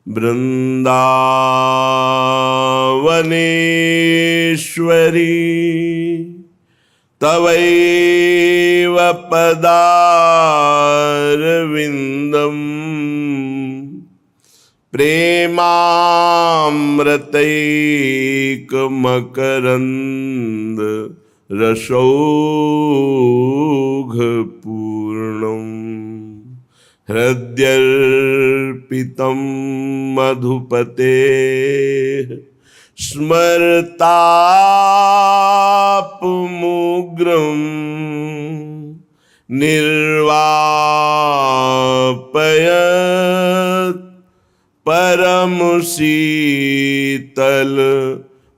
वृंदावनेश्वरी तवैव पदारविंदम प्रेमामृतैकमकरंद रसौघपूर्णम् हृद्यर्पितं मधुपतेः स्मरतापमुग्रं निर्वापयत् परमशीतल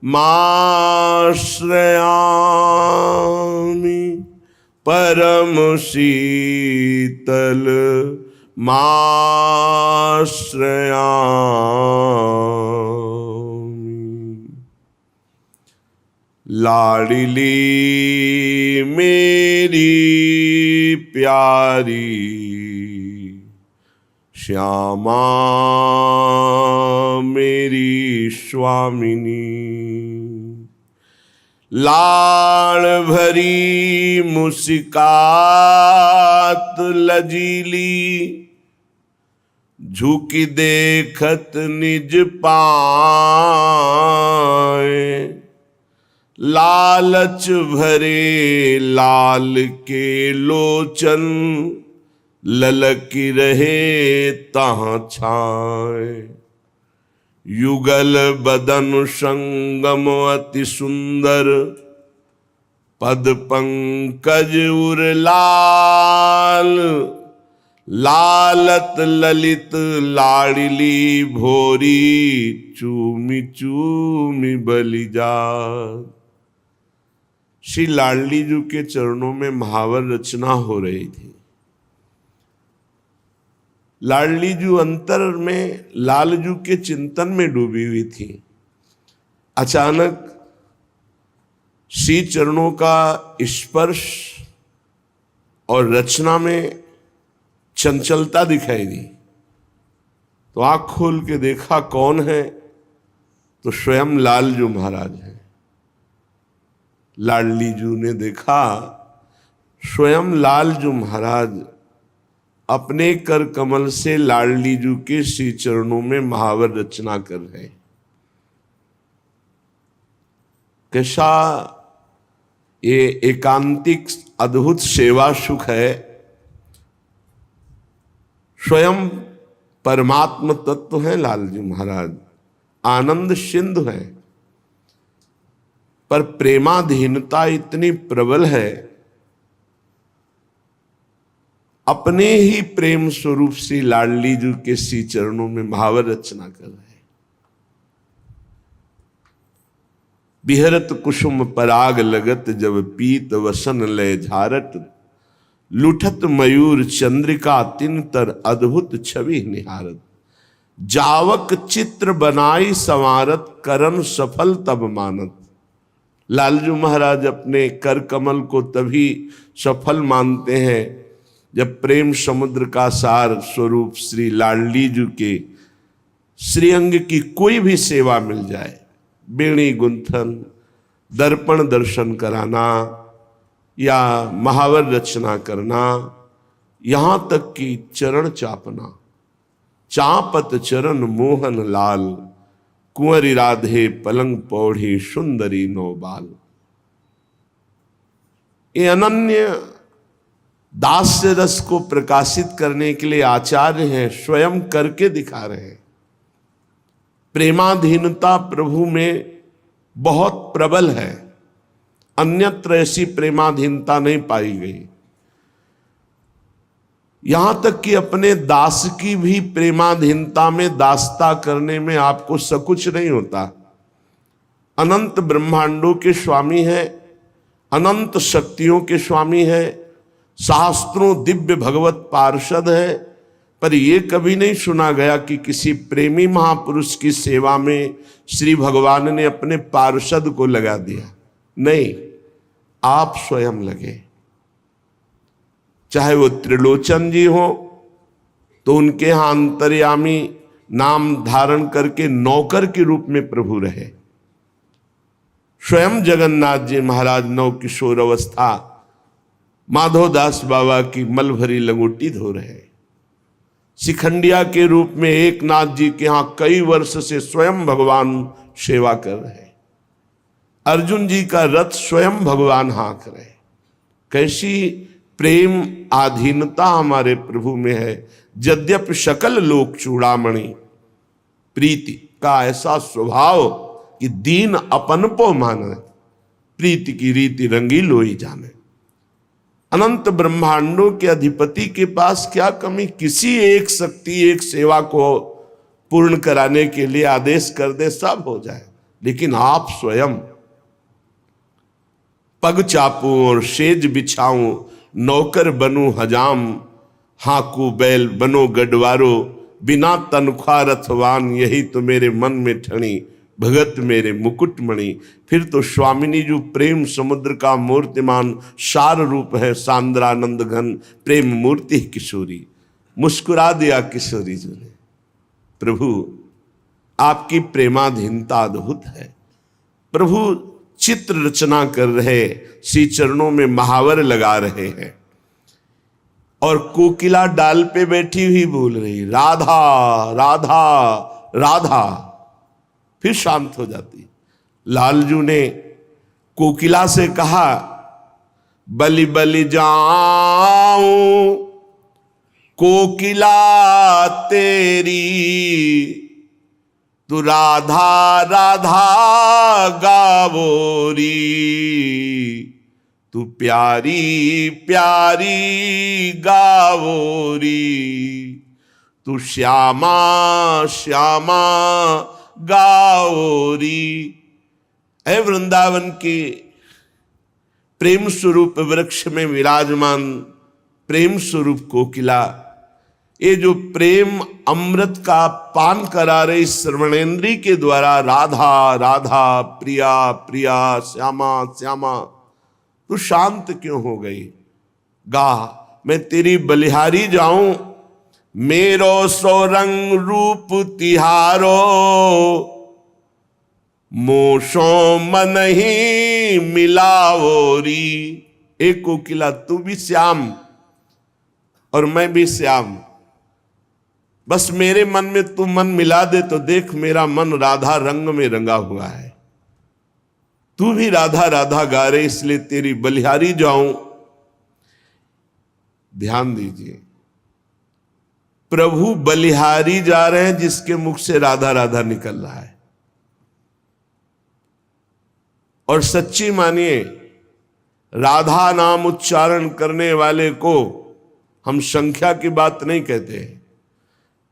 माश्रयामि परमशीतल माश्रयामि। लाडली मेरी प्यारी श्यामा मेरी स्वामिनी, लाड़ भरी मुस्कात लजीली झुकी देखत निज पाए, लालच भरे लाल के लोचन ललकी रहे तहाँ छाए। युगल बदन संगम अति सुंदर पद पंकज उर लाल, लालत ललित लाडली भोरी चूमी चूमी बलिजात। श्री लाडली जी के चरणों में महावर रचना हो रही थी। लाडली जी अंतर में लालजू के चिंतन में डूबी हुई थी। अचानक श्री चरणों का स्पर्श और रचना में चंचलता दिखाई दी, तो आंख खोल के देखा कौन है, तो स्वयं लालजू महाराज हैं। लाडली जू ने देखा स्वयं लालजू महाराज अपने कर कमल से लाडली जू के श्री चरणों में महावर रचना कर रहे हैं। कैसा ये एकांतिक अद्भुत सेवा सुख है। स्वयं परमात्म तत्व है लालजी महाराज, आनंद सिंधु है, पर प्रेमाधीनता इतनी प्रबल है, अपने ही प्रेम स्वरूप श्री लाडली जी के श्री चरणों में महावर रचना कर रहे हैं। बिहरत कुसुम पराग लगत जब पीत वसन लय झारत, लुठत मयूर चंद्रिका तिन तर अद्भुत छवि निहारत, जावक चित्र बनाई संवारत करम सफल तब मानत। लालजू महाराज अपने कर कमल को तभी सफल मानते हैं जब प्रेम समुद्र का सार स्वरूप श्री लाडली जी के श्रीअंग की कोई भी सेवा मिल जाए, बेणी गुंथन, दर्पण दर्शन कराना या महावर रचना करना, यहाँ तक कि चरण चापना, चापत चरण मोहन लाल, कुंवरी राधे पलंग पौढ़ी सुंदरी नौबाल। ये अनन्य दास्य रस को प्रकाशित करने के लिए आचार्य हैं, स्वयं करके दिखा रहे हैं। प्रेमाधीनता प्रभु में बहुत प्रबल है, अन्यत्र ऐसी प्रेमाधीनता नहीं पाई गई। यहां तक कि अपने दास की भी प्रेमाधीनता में दासता करने में आपको सकुच नहीं होता। अनंत ब्रह्मांडों के स्वामी है, अनंत शक्तियों के स्वामी है, शास्त्रों दिव्य भगवत पार्षद है, पर यह कभी नहीं सुना गया कि किसी प्रेमी महापुरुष की सेवा में श्री भगवान ने अपने पार्षद को लगा दिया। नहीं, आप स्वयं लगे। चाहे वो त्रिलोचन जी हो तो उनके यहाँ अंतर्यामी नाम धारण करके नौकर के रूप में प्रभु रहे। स्वयं जगन्नाथ जी महाराज नव किशोर अवस्था माधोदास बाबा की मल भरी लंगोटी धो रहे। शिखंडिया के रूप में एक नाथ जी के यहाँ कई वर्ष से स्वयं भगवान सेवा कर रहे। अर्जुन जी का रथ स्वयं भगवान हाँक रहे। कैसी प्रेम आधीनता हमारे प्रभु में है। यद्यपि सकल लोक चूड़ामणि, प्रीति का ऐसा स्वभाव कि दीन अपन पो माने, प्रीति की रीति रंगी लोई जाने। अनंत ब्रह्मांडों के अधिपति के पास क्या कमी। किसी एक शक्ति एक सेवा को पूर्ण कराने के लिए आदेश कर दे, सब हो जाए। लेकिन आप स्वयं पग चापूं और सेज बिछाऊं, नौकर बनूं हजाम, हाकू बैल बनो गडवारो, बिना तनख्वाह रथवान, यही तो मेरे मन में ठणी, भगत मेरे मुकुटमणि। फिर तो स्वामिनी जो प्रेम समुद्र का मूर्तिमान सार रूप है, सांद्रानंद घन प्रेम मूर्ति किशोरी। मुस्कुरा दिया किशोरी जी ने। प्रभु आपकी प्रेमाधीनता अद्भुत है। प्रभु चित्र रचना कर रहे, श्री चरणों में महावर लगा रहे हैं और कोकिला डाल पे बैठी हुई बोल रही राधा राधा राधा, फिर शांत हो जाती। लालजू ने कोकिला से कहा बलि बलि जाऊं कोकिला तेरी, तू राधा राधा गावोरी, तू प्यारी प्यारी गावोरी, तू श्यामा श्यामा गावोरी। ऐ वृंदावन के प्रेम स्वरूप वृक्ष में विराजमान प्रेम स्वरूप कोकिला, ये जो प्रेम अमृत का पान करा रही श्रवणेन्द्री के द्वारा राधा राधा प्रिया प्रिया श्यामा श्यामा, तू शांत क्यों हो गई। गा मैं तेरी बलिहारी जाऊं, मेरो सोरंग रूप तिहारो, मोशो मन ही मिलावोरी। एक कोकिला तू भी श्याम और मैं भी श्याम, बस मेरे मन में तू मन मिला दे तो देख मेरा मन राधा रंग में रंगा हुआ है। तू भी राधा राधा गा रहे, इसलिए तेरी बलिहारी जाऊं। ध्यान दीजिए, प्रभु बलिहारी जा रहे हैं जिसके मुख से राधा राधा निकल रहा है। और सच्ची मानिए, राधा नाम उच्चारण करने वाले को हम संख्या की बात नहीं कहते।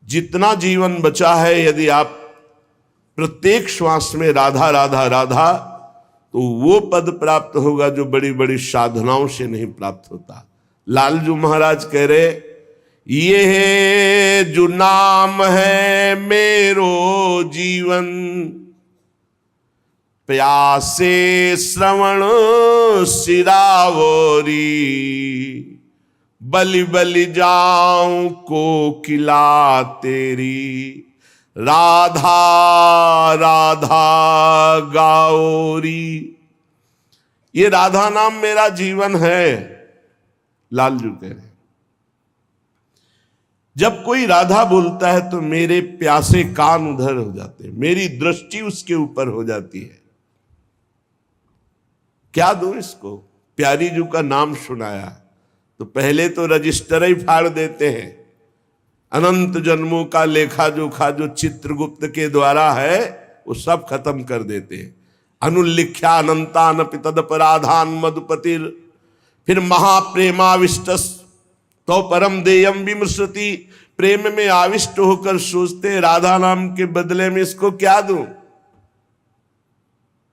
जितना जीवन बचा है, यदि आप प्रत्येक श्वास में राधा राधा राधा, तो वो पद प्राप्त होगा जो बड़ी बड़ी साधनाओं से नहीं प्राप्त होता। लालजू महाराज कह रहे, ये है जो नाम है मेरो जीवन, प्यासे श्रवण सिरावोरी, बलि बलि जाऊं कोकिला तेरी, राधा राधा गाओरी। ये राधा नाम मेरा जीवन है। लालजू कह रहे, जब कोई राधा बोलता है तो मेरे प्यासे कान उधर हो जाते हैं, मेरी दृष्टि उसके ऊपर हो जाती है। क्या दूं इसको। प्यारी जू का नाम सुनाया तो पहले तो रजिस्टर ही फाड़ देते हैं। अनंत जन्मों का लेखा जोखा जो चित्रगुप्त के द्वारा है वो सब खत्म कर देते हैं। अनुल्लिख्या अनंतान पितदपराधान मधुपतिर, फिर महाप्रेमाविष्ट तो परम देयम विमृशति। प्रेम में आविष्ट होकर सोचते राधा नाम के बदले में इसको क्या दूं।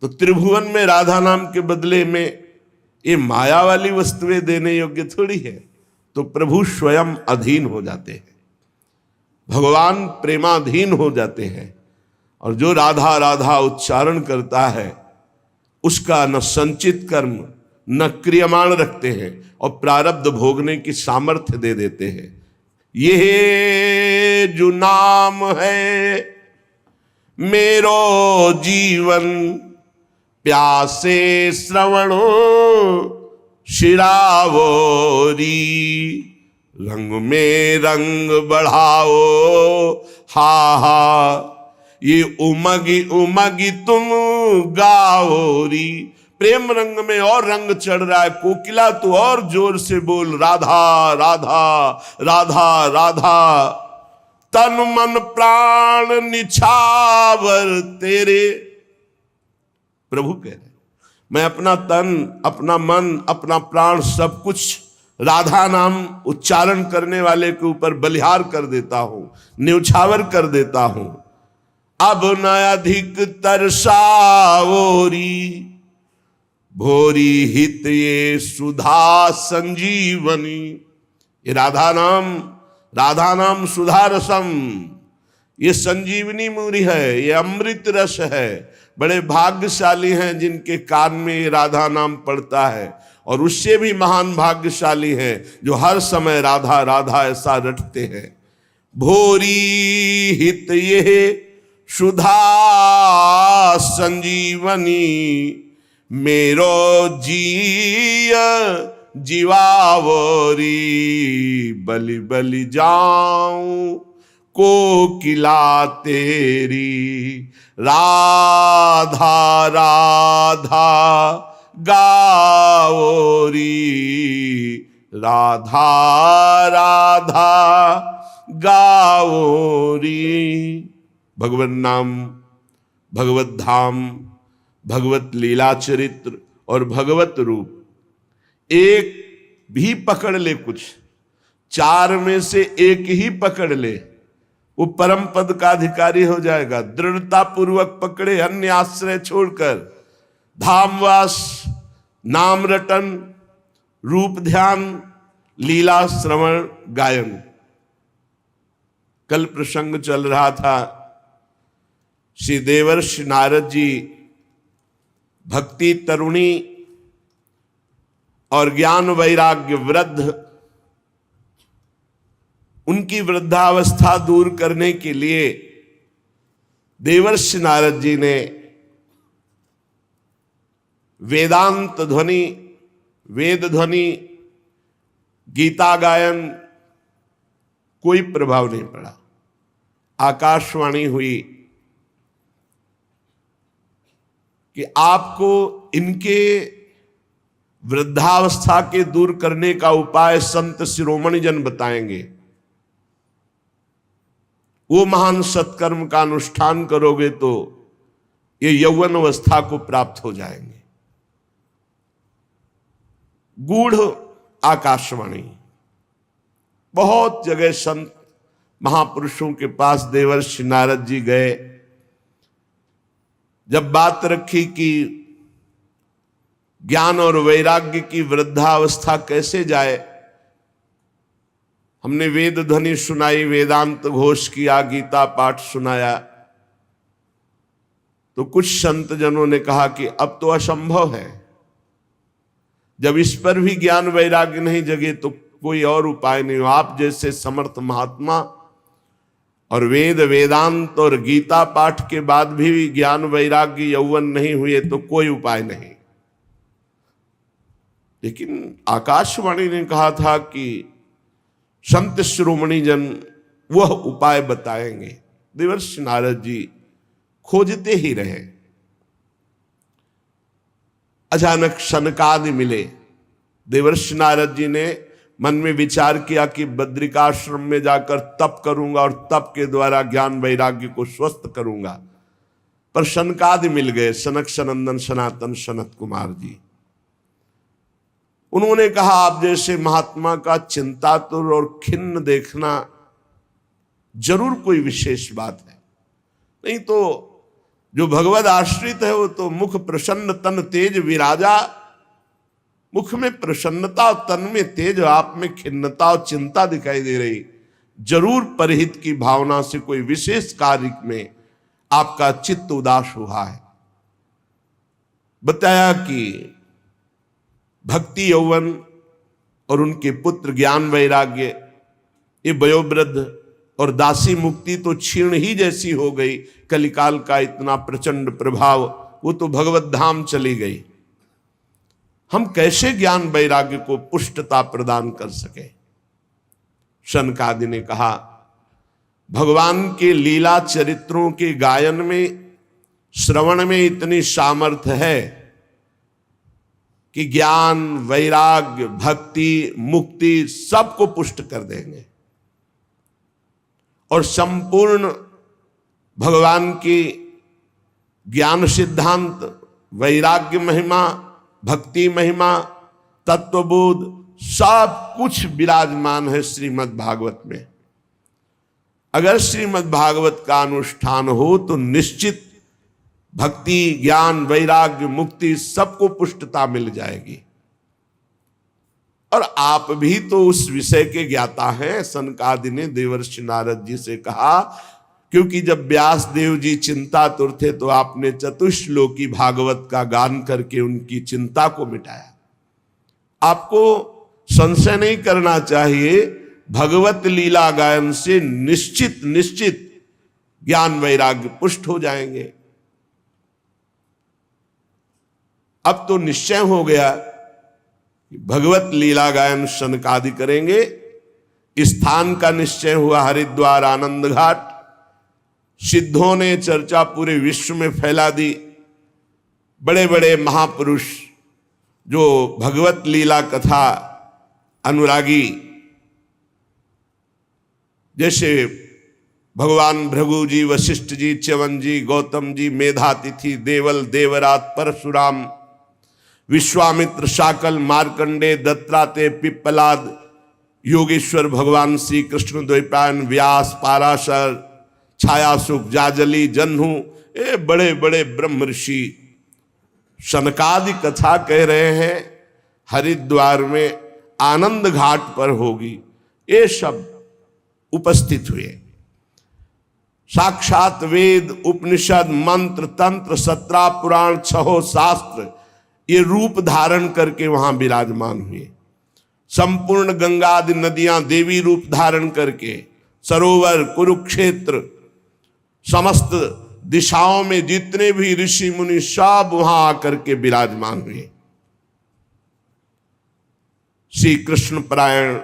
तो त्रिभुवन में राधा नाम के बदले में ये माया वाली वस्तुएं देने योग्य थोड़ी है। तो प्रभु स्वयं अधीन हो जाते हैं, भगवान प्रेमाधीन हो जाते हैं। और जो राधा राधा उच्चारण करता है उसका न संचित कर्म न क्रियमाण रखते हैं और प्रारब्ध भोगने की सामर्थ्य दे देते हैं। ये जो नाम है मेरो जीवन, प्यासे श्रवणो शिरावोरी, रंग में रंग बढ़ाओ हा हा, ये उमगी उमगी तुम गाओरी। प्रेम रंग में और रंग चढ़ रहा है, कोकिला तू और जोर से बोल राधा राधा राधा राधा। तन मन प्राण निछावर तेरे, प्रभु कह रहे मैं अपना तन, अपना मन, अपना प्राण सब कुछ राधा नाम उच्चारण करने वाले के ऊपर बलिहार कर देता हूं, न्यौछावर कर देता हूं। अब न अधिक तरसावोरी, भोरी हित ये सुधा संजीवनी। ये राधा नाम सुधा रसम, ये संजीवनी मूरी है, ये अमृत रस है। बड़े भाग्यशाली हैं जिनके कान में ये राधा नाम पड़ता है, और उससे भी महान भाग्यशाली हैं जो हर समय राधा राधा ऐसा रटते हैं। भोरी हित ये सुधा संजीवनी, मेरो जीय जीवावरी। बलि बलि जाऊं कोकिला तेरी, राधा राधा गाओरी, राधा राधा गाओरी। भगवत नाम, भगवत धाम, भगवत लीला चरित्र और भगवत रूप एक भी पकड़ ले, कुछ चार में से एक ही पकड़ ले, वो परम पद का अधिकारी हो जाएगा। दृढ़ता पूर्वक पकड़े, अन्य आश्रय छोड़कर। धामवास, नाम रटन, रूप ध्यान, लीला श्रवण गायन। कल प्रसंग चल रहा था, श्री देवर्षि नारद जी भक्ति तरुणी और ज्ञान वैराग्य वृद्ध, उनकी वृद्धावस्था दूर करने के लिए देवर्षि नारद जी ने वेदांत ध्वनि, वेद ध्वनि, गीता गायन, कोई प्रभाव नहीं पड़ा। आकाशवाणी हुई कि आपको इनके वृद्धावस्था के दूर करने का उपाय संत शिरोमणि जन बताएंगे। वो महान सत्कर्म का अनुष्ठान करोगे तो ये यौवन अवस्था को प्राप्त हो जाएंगे। गूढ़ आकाशवाणी, बहुत जगह संत महापुरुषों के पास देवर्षि नारद जी गए। जब बात रखी कि ज्ञान और वैराग्य की वृद्धावस्था कैसे जाए, हमने वेद ध्वनि सुनाई, वेदांत घोष किया, गीता पाठ सुनाया, तो कुछ संत जनों ने कहा कि अब तो असंभव है। जब इस पर भी ज्ञान वैराग्य नहीं जगे तो कोई और उपाय नहीं हो। आप जैसे समर्थ महात्मा और वेद वेदांत और गीता पाठ के बाद भी ज्ञान वैराग्य यौवन नहीं हुए तो कोई उपाय नहीं। लेकिन आकाशवाणी ने कहा था कि संत शिरोमणि जन वह उपाय बताएंगे। देवर्षि नारद जी खोजते ही रहे। अचानक सनकादि मिले। देवर्षि नारद जी ने मन में विचार किया कि बद्रिकाश्रम में जाकर तप करूंगा और तप के द्वारा ज्ञान वैराग्य को स्वस्थ करूंगा। पर सनकादि मिल गए, सनक सनंदन सनातन सनत कुमार जी। उन्होंने कहा आप जैसे महात्मा का चिंतातुर और खिन्न देखना जरूर कोई विशेष बात है, नहीं तो जो भगवद आश्रित है वो तो मुख प्रसन्न तन तेज विराजा। मुख में प्रसन्नता और तन में तेज, आप में खिन्नता और चिंता दिखाई दे रही। जरूर परहित की भावना से कोई विशेष कार्य में आपका चित्त उदास हुआ है। बताया कि भक्ति यौवन और उनके पुत्र ज्ञान वैराग्य ये वयोवृद्ध और दासी मुक्ति तो क्षीण ही जैसी हो गई। कलिकाल का इतना प्रचंड प्रभाव, वो तो भगवत धाम चली गई। हम कैसे ज्ञान वैराग्य को पुष्टता प्रदान कर सके? शनकादि ने कहा, भगवान के लीला चरित्रों के गायन में, श्रवण में इतनी सामर्थ्य है कि ज्ञान, वैराग्य, भक्ति, मुक्ति सबको पुष्ट कर देंगे। और संपूर्ण भगवान की ज्ञान सिद्धांत, वैराग्य महिमा, भक्ति महिमा, तत्वबोध सब कुछ विराजमान है श्रीमद् भागवत में। अगर श्रीमद् भागवत का अनुष्ठान हो तो निश्चित भक्ति, ज्ञान, वैराग्य, मुक्ति सबको पुष्टता मिल जाएगी। और आप भी तो उस विषय के ज्ञाता हैं। सनकादि ने देवर्षि नारद जी से कहा, क्योंकि जब व्यास देव जी चिंतातुर थे तो आपने चतुश्लोकी भागवत का गान करके उनकी चिंता को मिटाया। आपको संशय नहीं करना चाहिए, भगवत लीला गायन से निश्चित ज्ञान वैराग्य पुष्ट हो जाएंगे। अब तो निश्चय हो गया कि भगवत लीला गायन शनकादि करेंगे। स्थान का निश्चय हुआ हरिद्वार आनंद घाट। सिद्धों ने चर्चा पूरे विश्व में फैला दी। बड़े बड़े महापुरुष जो भगवत लीला कथा अनुरागी, जैसे भगवान भृगु जी, वशिष्ठ जी, च्यवन जी, गौतम जी, मेधातिथि, देवल, देवरात, परशुराम, विश्वामित्र, शाकल, मार्कंडे, दत्तात्रेय, पिप्पलाद, योगेश्वर भगवान श्री कृष्ण, द्वैपायन, व्यास, पाराशर, छायासुख, जाजली, जन्हू, ये बड़े बड़े ब्रह्म ऋषि शनकादि कथा कह रहे हैं हरिद्वार में आनंद घाट पर होगी। ये सब उपस्थित हुए। साक्षात वेद, उपनिषद, मंत्र, तंत्र, 17 पुराण, 6 शास्त्र ये रूप धारण करके वहां विराजमान हुए। संपूर्ण गंगा आदि नदियां देवी रूप धारण करके, सरोवर, कुरुक्षेत्र, समस्त दिशाओं में जितने भी ऋषि मुनि सब वहां आकर के विराजमान हुए। श्री कृष्ण परायण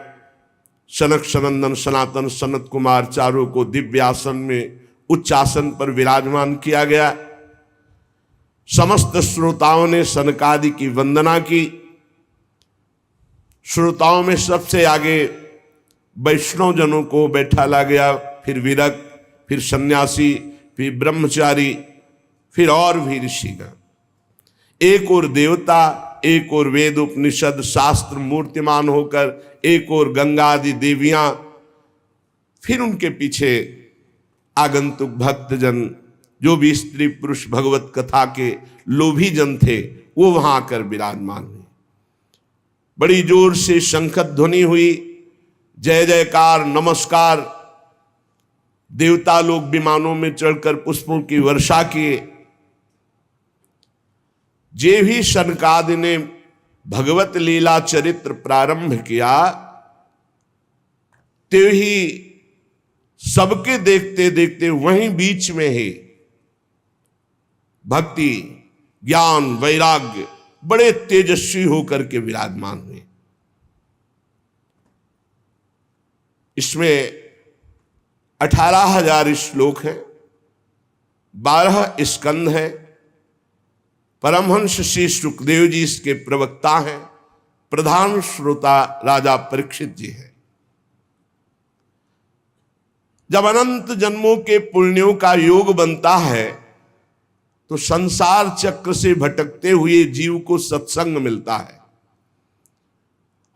सनक सनंदन सनातन सनत कुमार चारों को दिव्य आसन में उच्च आसन पर विराजमान किया गया। समस्त श्रोताओं ने सनकादि की वंदना की। श्रोताओं में सबसे आगे वैष्णव जनों को बैठाला गया, फिर विरक्त, फिर सन्यासी, फिर ब्रह्मचारी, फिर और भी ऋषिगण। एक और देवता, एक और वेद उपनिषद शास्त्र मूर्तिमान होकर, एक और गंगा आदि देवियां, फिर उनके पीछे आगंतुक भक्तजन, जो भी स्त्री पुरुष भगवत कथा के लोभी जन थे, वो वहां आकर विराजमान हुए। बड़ी जोर से शंखध्वनि हुई, जय जयकार, नमस्कार। देवता लोग विमानों में चढ़कर पुष्पों की वर्षा किए। जे भी शनकादि ने भगवत लीला चरित्र प्रारंभ किया, ते ही सबके देखते देखते वहीं बीच में ही भक्ति, ज्ञान, वैराग्य बड़े तेजस्वी होकर के विराजमान हुए। इसमें 18,000 श्लोक हैं, 12 स्कंद हैं। परमहंस श्री सुखदेव जी इसके प्रवक्ता हैं। प्रधान श्रोता राजा परीक्षित जी हैं। जब अनंत जन्मों के पुण्यों का योग बनता है तो संसार चक्र से भटकते हुए जीव को सत्संग मिलता है,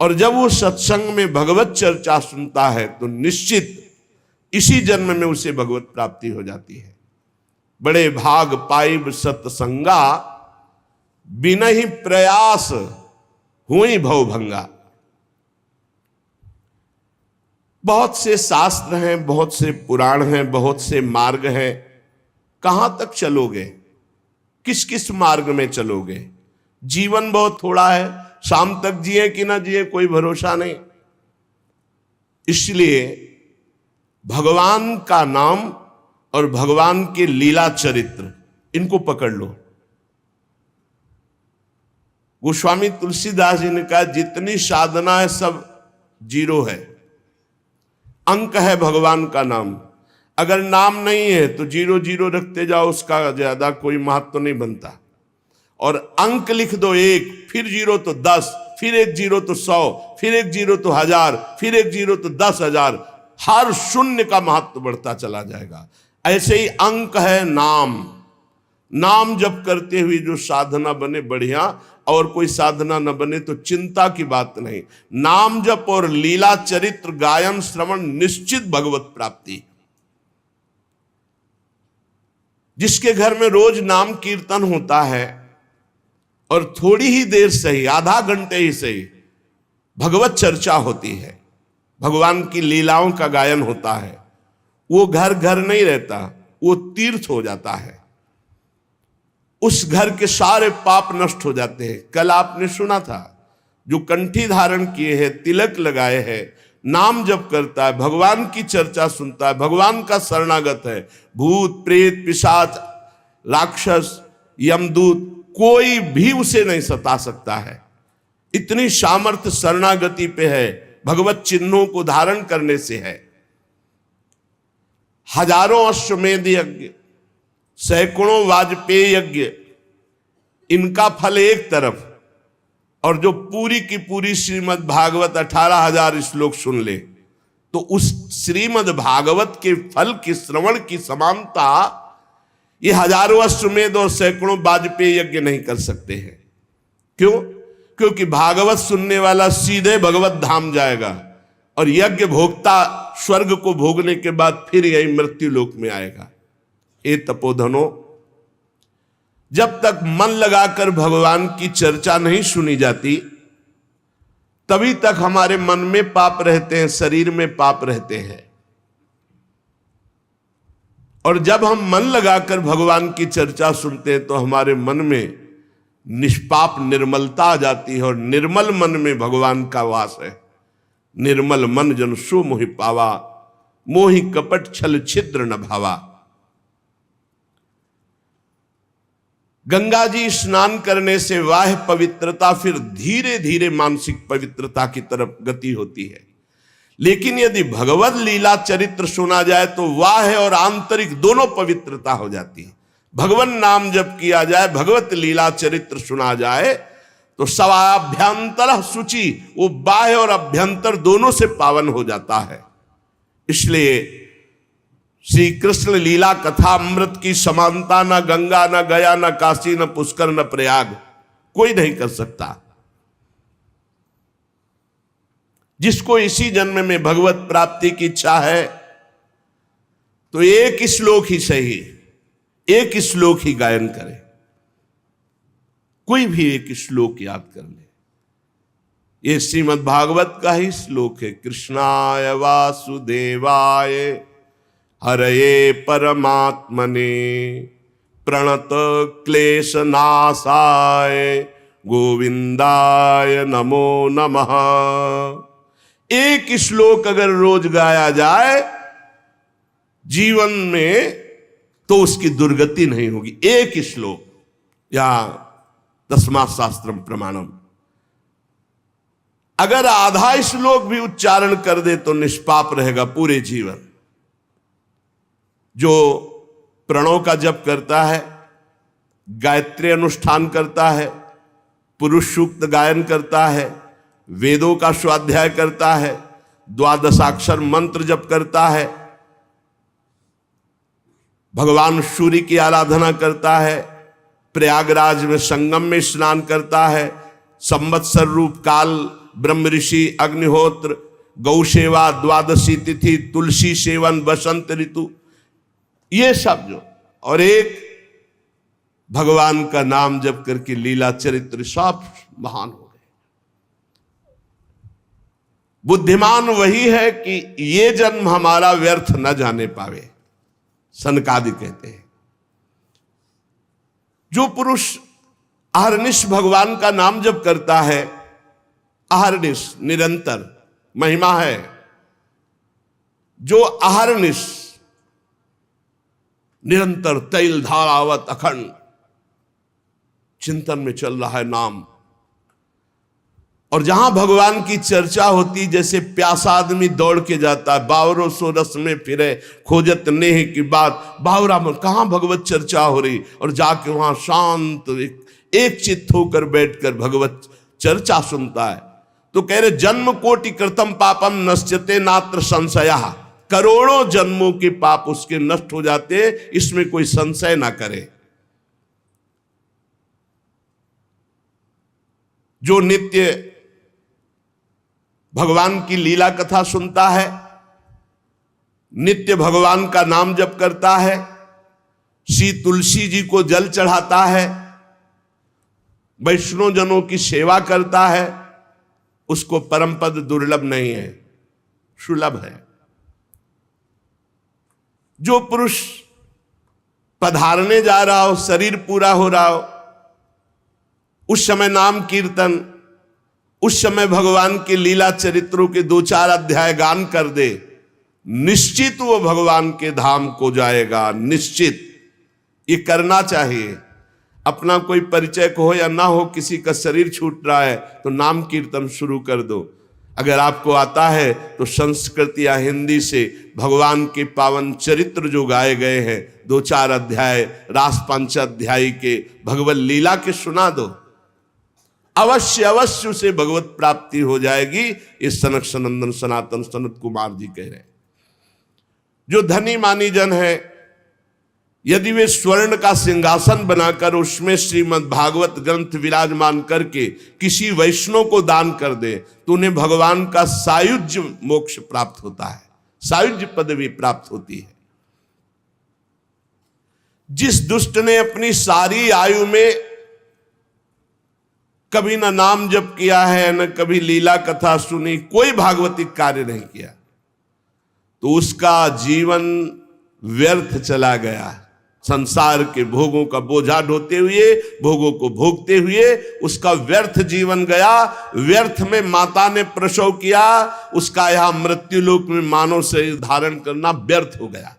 और जब वो सत्संग में भगवत चर्चा सुनता है तो निश्चित इसी जन्म में उसे भगवत प्राप्ति हो जाती है। बड़े भाग पाइब सत्संगा, बिनहि प्रयास हुई भवभंगा। बहुत से शास्त्र हैं, बहुत से पुराण हैं, बहुत से मार्ग हैं। कहां तक चलोगे? किस किस मार्ग में चलोगे? जीवन बहुत थोड़ा है, शाम तक जिए कि ना जिए कोई भरोसा नहीं। इसलिए भगवान का नाम और भगवान के लीला चरित्र, इनको पकड़ लो। गोस्वामी तुलसीदास जी ने कहा जितनी साधना है सब जीरो है, अंक है भगवान का नाम। अगर नाम नहीं है तो जीरो जीरो रखते जाओ, उसका ज्यादा कोई महत्व नहीं बनता। और अंक लिख दो 1, फिर जीरो तो 10, फिर एक जीरो तो 100, फिर एक जीरो तो 1000, फिर एक जीरो तो 10,000, हर शून्य का महत्व बढ़ता चला जाएगा। ऐसे ही अंक है नाम। नाम जप करते हुए जो साधना बने बढ़िया, और कोई साधना न बने तो चिंता की बात नहीं। नाम जप और लीला चरित्र गायन श्रवण निश्चित भगवत प्राप्ति। जिसके घर में रोज नाम कीर्तन होता है और थोड़ी ही देर सही, आधा घंटे ही सही, भगवत चर्चा होती है, भगवान की लीलाओं का गायन होता है, वो घर घर नहीं रहता, वो तीर्थ हो जाता है। उस घर के सारे पाप नष्ट हो जाते हैं। कल आपने सुना था, जो कंठी धारण किए हैं, तिलक लगाए हैं, नाम जप करता है, भगवान की चर्चा सुनता है, भगवान का शरणागत है, भूत प्रेत पिशाच राक्षस यमदूत कोई भी उसे नहीं सता सकता है। इतनी सामर्थ्य शरणागति पे है, भगवत चिन्हों को धारण करने से है। हजारों अश्वमेध यज्ञ, सैकड़ों वाजपेयी यज्ञ, इनका फल एक तरफ, और जो पूरी की पूरी श्रीमद् भागवत 18,000 श्लोक सुन ले, तो उस श्रीमद् भागवत के फल की श्रवण की समानता ये हजारों अश्वमेध और सैकड़ों वाजपेयी यज्ञ नहीं कर सकते हैं। क्यों? क्योंकि भागवत सुनने वाला सीधे भगवत धाम जाएगा, और यज्ञ भोक्ता स्वर्ग को भोगने के बाद फिर यही मृत्यु लोक में आएगा। हे तपोधनो, जब तक मन लगाकर भगवान की चर्चा नहीं सुनी जाती, तभी तक हमारे मन में पाप रहते हैं, शरीर में पाप रहते हैं। और जब हम मन लगाकर भगवान की चर्चा सुनते हैं तो हमारे मन में निष्पाप निर्मलता आ जाती है, और निर्मल मन में भगवान का वास है। निर्मल मन जन सो मोहि पावा, मोहि कपट छल छिद्र न भावा। गंगा जी स्नान करने से वाह्य पवित्रता फिर धीरे धीरे मानसिक पवित्रता की तरफ गति होती है। लेकिन यदि भगवत लीला चरित्र सुना जाए तो वाह्य और आंतरिक दोनों पवित्रता हो जाती है। भगवान नाम जप किया जाए, भगवत लीला चरित्र सुना जाए तो सवाभ्यंतर शुचि, वो बाह्य और अभ्यंतर दोनों से पावन हो जाता है। इसलिए श्री कृष्ण लीला कथा अमृत की समानता न गंगा, न गया, न काशी, न पुष्कर, न प्रयाग कोई नहीं कर सकता। जिसको इसी जन्म में भगवत प्राप्ति की इच्छा है तो एक श्लोक ही सही, एक श्लोक ही गायन करे, कोई भी एक श्लोक याद कर ले। ये श्रीमद् भागवत का ही श्लोक है। कृष्णाय वासुदेवाय हरये परमात्मने प्रणत क्लेश नाशाय गोविंदाय नमो नमः। एक श्लोक अगर रोज गाया जाए जीवन में तो उसकी दुर्गति नहीं होगी। एक श्लोक, या तस्मात् शास्त्रम प्रमाणम। अगर आधा श्लोक भी उच्चारण कर दे तो निष्पाप रहेगा पूरे जीवन। जो प्रणव का जप करता है, गायत्री अनुष्ठान करता है, पुरुष सूक्त गायन करता है, वेदों का स्वाध्याय करता है, द्वादशाक्षर मंत्र जप करता है, भगवान सूर्य की आराधना करता है, प्रयागराज में संगम में स्नान करता है, संवत्सर रूप काल, ब्रह्म ऋषि, अग्निहोत्र, गौ सेवा, द्वादशी तिथि, तुलसी सेवन, बसंत ऋतु, ये सब जो, और एक भगवान का नाम जप करके लीला चरित्र, सब महान हो गए। बुद्धिमान वही है कि ये जन्म हमारा व्यर्थ न जाने पावे, सनकादि कहते हैं। जो पुरुष अहर्निश भगवान का नाम जप करता है, अहर्निश निरंतर महिमा है। जो अहरनिश निरंतर तैल धारावत अखंड चिंतन में चल रहा है नाम, और जहां भगवान की चर्चा होती, जैसे प्यासा आदमी दौड़ के जाता है, बावरों सो रस में फिरे खोजत नेह की बात, बावरा में कहां भगवत चर्चा हो रही, और जाके वहां शांत एक चित्त होकर बैठकर भगवत चर्चा सुनता है। तो कह रहे जन्म कोटि कृतम पापम नश्यते नात्र संशया, करोड़ों जन्मों के पाप उसके नष्ट हो जाते, इसमें कोई संशय ना करे। जो नित्य भगवान की लीला कथा सुनता है, नित्य भगवान का नाम जप करता है, श्री तुलसी जी को जल चढ़ाता है, वैष्णव जनों की सेवा करता है, उसको परम पद दुर्लभ नहीं है, सुलभ है। जो पुरुष पधारने जा रहा हो, शरीर पूरा हो रहा हो, उस समय नाम कीर्तन, उस समय भगवान के लीला चरित्रों के 2-4 अध्याय गान कर दे, निश्चित वो भगवान के धाम को जाएगा, निश्चित। ये करना चाहिए। अपना कोई परिचय हो या ना हो, किसी का शरीर छूट रहा है तो नाम कीर्तन शुरू कर दो। अगर आपको आता है तो संस्कृत या हिंदी से भगवान के पावन चरित्र जो गाए गए हैं, 2-4 अध्याय रास पंचाध्यायी के भगवत लीला के सुना दो, अवश्य अवश्य उसे भगवत प्राप्ति हो जाएगी। इस सनक सनंदन सनातन सनत कुमार जी कह रहे हैं। जो धनी मानी जन है, यदि वे स्वर्ण का सिंहासन बनाकर उसमें श्रीमद् भागवत ग्रंथ विराजमान करके किसी वैष्णव को दान कर दे, तो उन्हें भगवान का सायुज्य मोक्ष प्राप्त होता है, सायुज्य पदवी प्राप्त होती है। जिस दुष्ट ने अपनी सारी आयु में कभी ना नाम जप किया है, न कभी लीला कथा सुनी, कोई भागवतिक कार्य नहीं किया, तो उसका जीवन व्यर्थ चला गया। संसार के भोगों का बोझा ढोते हुए, भोगों को भोगते हुए उसका व्यर्थ जीवन गया। व्यर्थ में माता ने प्रसव किया, उसका यहां मृत्युलोक में मानव शरीर धारण करना व्यर्थ हो गया।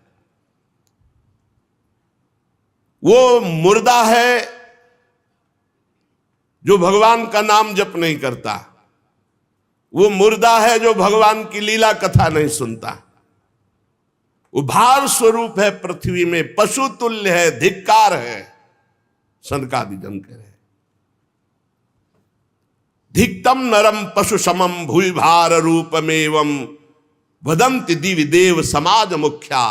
वो मुर्दा है जो भगवान का नाम जप नहीं करता, वो मुर्दा है जो भगवान की लीला कथा नहीं सुनता। वो भार स्वरूप है पृथ्वी में, पशु तुल्य है, धिक्कार है। सनकादि जन कह रहे, धिक्तम नरम पशु समम भूय भार रूपमेवं वदंति दिव्य देव समाज मुख्या।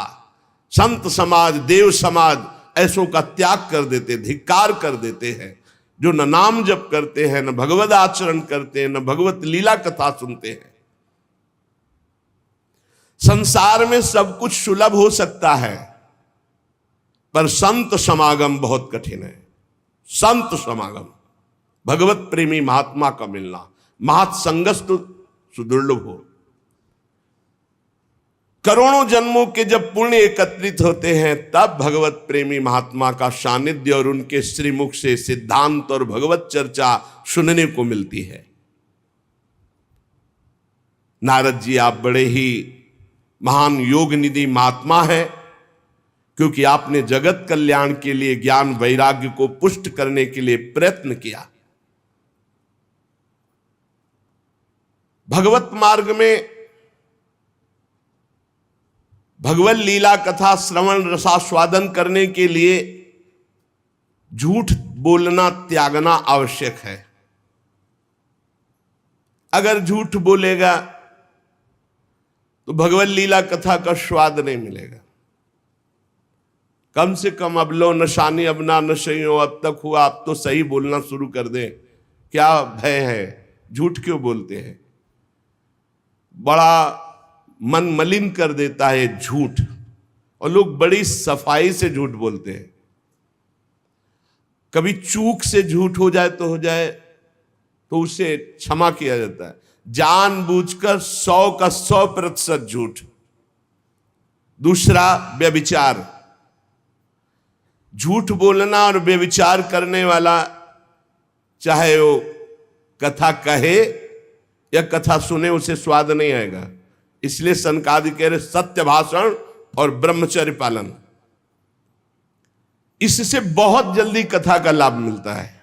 संत समाज, देव समाज ऐसों का त्याग कर देते, धिक्कार कर देते हैं, जो न नाम जप करते हैं, न भगवत आचरण करते हैं, न भगवत लीला कथा सुनते हैं। संसार में सब कुछ सुलभ हो सकता है, पर संत समागम बहुत कठिन है। संत समागम, भगवत प्रेमी महात्मा का मिलना, महत्संगस्तु सुदुर्लभ हो। करोड़ों जन्मों के जब पुण्य एकत्रित होते हैं, तब भगवत प्रेमी महात्मा का सानिध्य और उनके श्रीमुख से सिद्धांत और भगवत चर्चा सुनने को मिलती है। नारद जी, आप बड़े ही महान योग निधि महात्मा है, क्योंकि आपने जगत कल्याण के लिए ज्ञान वैराग्य को पुष्ट करने के लिए प्रयत्न किया। भगवत मार्ग में भगवत लीला कथा श्रवण रसास्वादन करने के लिए झूठ बोलना त्यागना आवश्यक है। अगर झूठ बोलेगा तो भगवत लीला कथा का स्वाद नहीं मिलेगा। कम से कम अब लो नशानी अब ना नशे हो, अब तक हुआ, अब तो सही बोलना शुरू कर दें। क्या भय है? झूठ क्यों बोलते हैं? बड़ा मन मलिन कर देता है झूठ, और लोग बड़ी सफाई से झूठ बोलते हैं। कभी चूक से झूठ हो जाए तो हो जाए, तो उसे क्षमा किया जाता है। जानबूझकर 100 का 100% झूठ। दूसरा, व्यभिचार। झूठ बोलना और व्यभिचार करने वाला, चाहे वो कथा कहे या कथा सुने, उसे स्वाद नहीं आएगा। इसलिए सनकादि कह रहे सत्य भाषण और ब्रह्मचर्य पालन, इससे बहुत जल्दी कथा का लाभ मिलता है।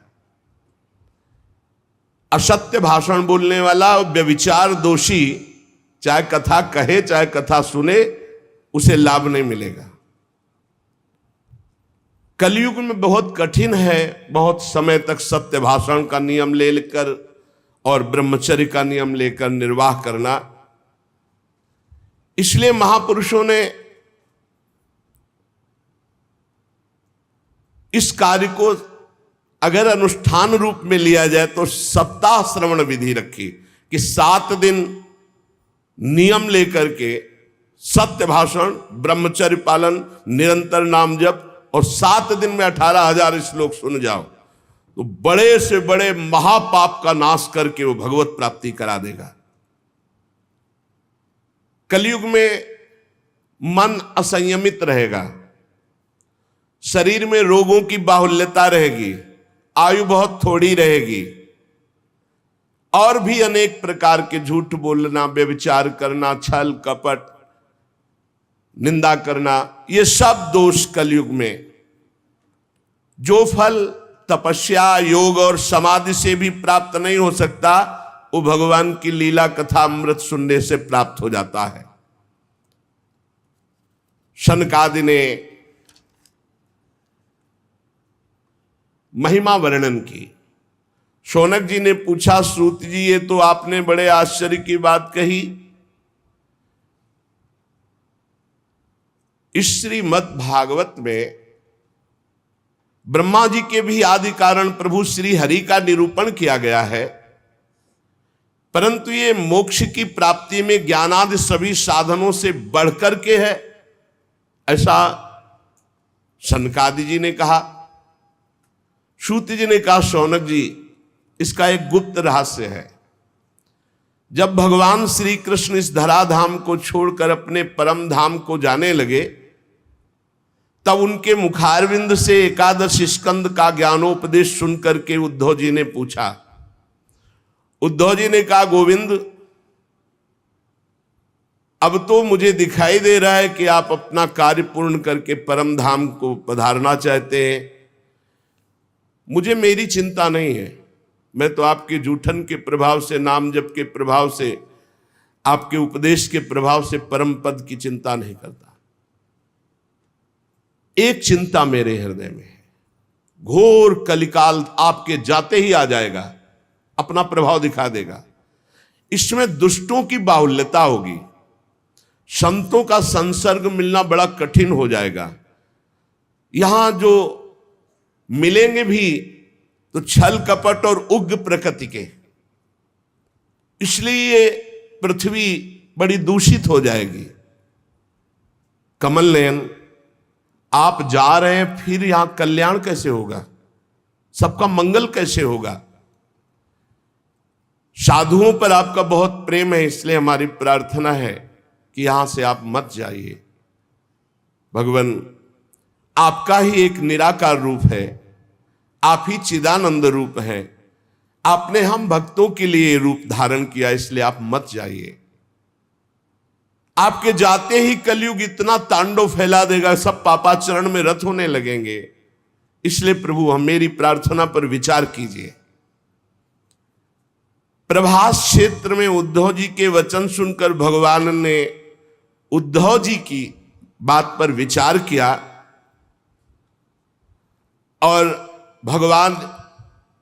असत्य भाषण बोलने वाला व्यभिचार दोषी चाहे कथा कहे चाहे कथा सुने, उसे लाभ नहीं मिलेगा। कलयुग में बहुत कठिन है बहुत समय तक सत्य भाषण का नियम लेकर और ब्रह्मचर्य का नियम लेकर निर्वाह करना। इसलिए महापुरुषों ने इस कार्य को अगर अनुष्ठान रूप में लिया जाए तो सप्ताह श्रवण विधि रखी कि 7 दिन नियम लेकर के सत्य भाषण, ब्रह्मचर्य पालन, निरंतर नाम जप और 7 दिन में 18,000 श्लोक सुन जाओ तो बड़े से बड़े महापाप का नाश करके वो भगवत प्राप्ति करा देगा। कलयुग में मन असंयमित रहेगा, शरीर में रोगों की बाहुल्यता रहेगी, आयु बहुत थोड़ी रहेगी, और भी अनेक प्रकार के झूठ बोलना, व्यभिचार करना, छल कपट, निंदा करना, ये सब दोष कलयुग में। जो फल तपस्या, योग और समाधि से भी प्राप्त नहीं हो सकता वो भगवान की लीला कथा अमृत सुनने से प्राप्त हो जाता है। शनकादि ने महिमा वर्णन की। शौनक जी ने पूछा, सूत जी ये तो आपने बड़े आश्चर्य की बात कही, इस श्रीमद् भागवत में ब्रह्मा जी के भी आदि कारण प्रभु श्री हरि का निरूपण किया गया है, परंतु ये मोक्ष की प्राप्ति में ज्ञानादि सभी साधनों से बढ़कर के है, ऐसा सनकादि जी ने कहा। सूत जी ने कहा, शौनक जी इसका एक गुप्त रहस्य है। जब भगवान श्री कृष्ण इस धराधाम को छोड़कर अपने परम धाम को जाने लगे तब उनके मुखारविंद से एकादश स्कंद का ज्ञानोपदेश सुनकर के उद्धव जी ने पूछा। उद्धव जी ने कहा, गोविंद अब तो मुझे दिखाई दे रहा है कि आप अपना कार्य पूर्ण करके परम धाम को पधारना चाहते हैं। मुझे मेरी चिंता नहीं है, मैं तो आपके जूठन के प्रभाव से, नाम जप के प्रभाव से, आपके उपदेश के प्रभाव से परम पद की चिंता नहीं करता। एक चिंता मेरे हृदय में है, घोर कलिकाल आपके जाते ही आ जाएगा, अपना प्रभाव दिखा देगा। इसमें दुष्टों की बाहुल्यता होगी, संतों का संसर्ग मिलना बड़ा कठिन हो जाएगा। यहां जो मिलेंगे भी तो छल कपट और उग्र प्रकृति के, इसलिए पृथ्वी बड़ी दूषित हो जाएगी। कमल नयन, आप जा रहे हैं, फिर यहां कल्याण कैसे होगा, सबका मंगल कैसे होगा? साधुओं पर आपका बहुत प्रेम है, इसलिए हमारी प्रार्थना है कि यहां से आप मत जाइए। भगवान आपका ही एक निराकार रूप है, आप ही चिदानंद रूप है, आपने हम भक्तों के लिए रूप धारण किया, इसलिए आप मत जाइए। आपके जाते ही कलयुग इतना तांडव फैला देगा, सब पापाचरण में रत होने लगेंगे। इसलिए प्रभु हम मेरी प्रार्थना पर विचार कीजिए। प्रभास क्षेत्र में उद्धव जी के वचन सुनकर भगवान ने उद्धव जी की बात पर विचार किया और भगवान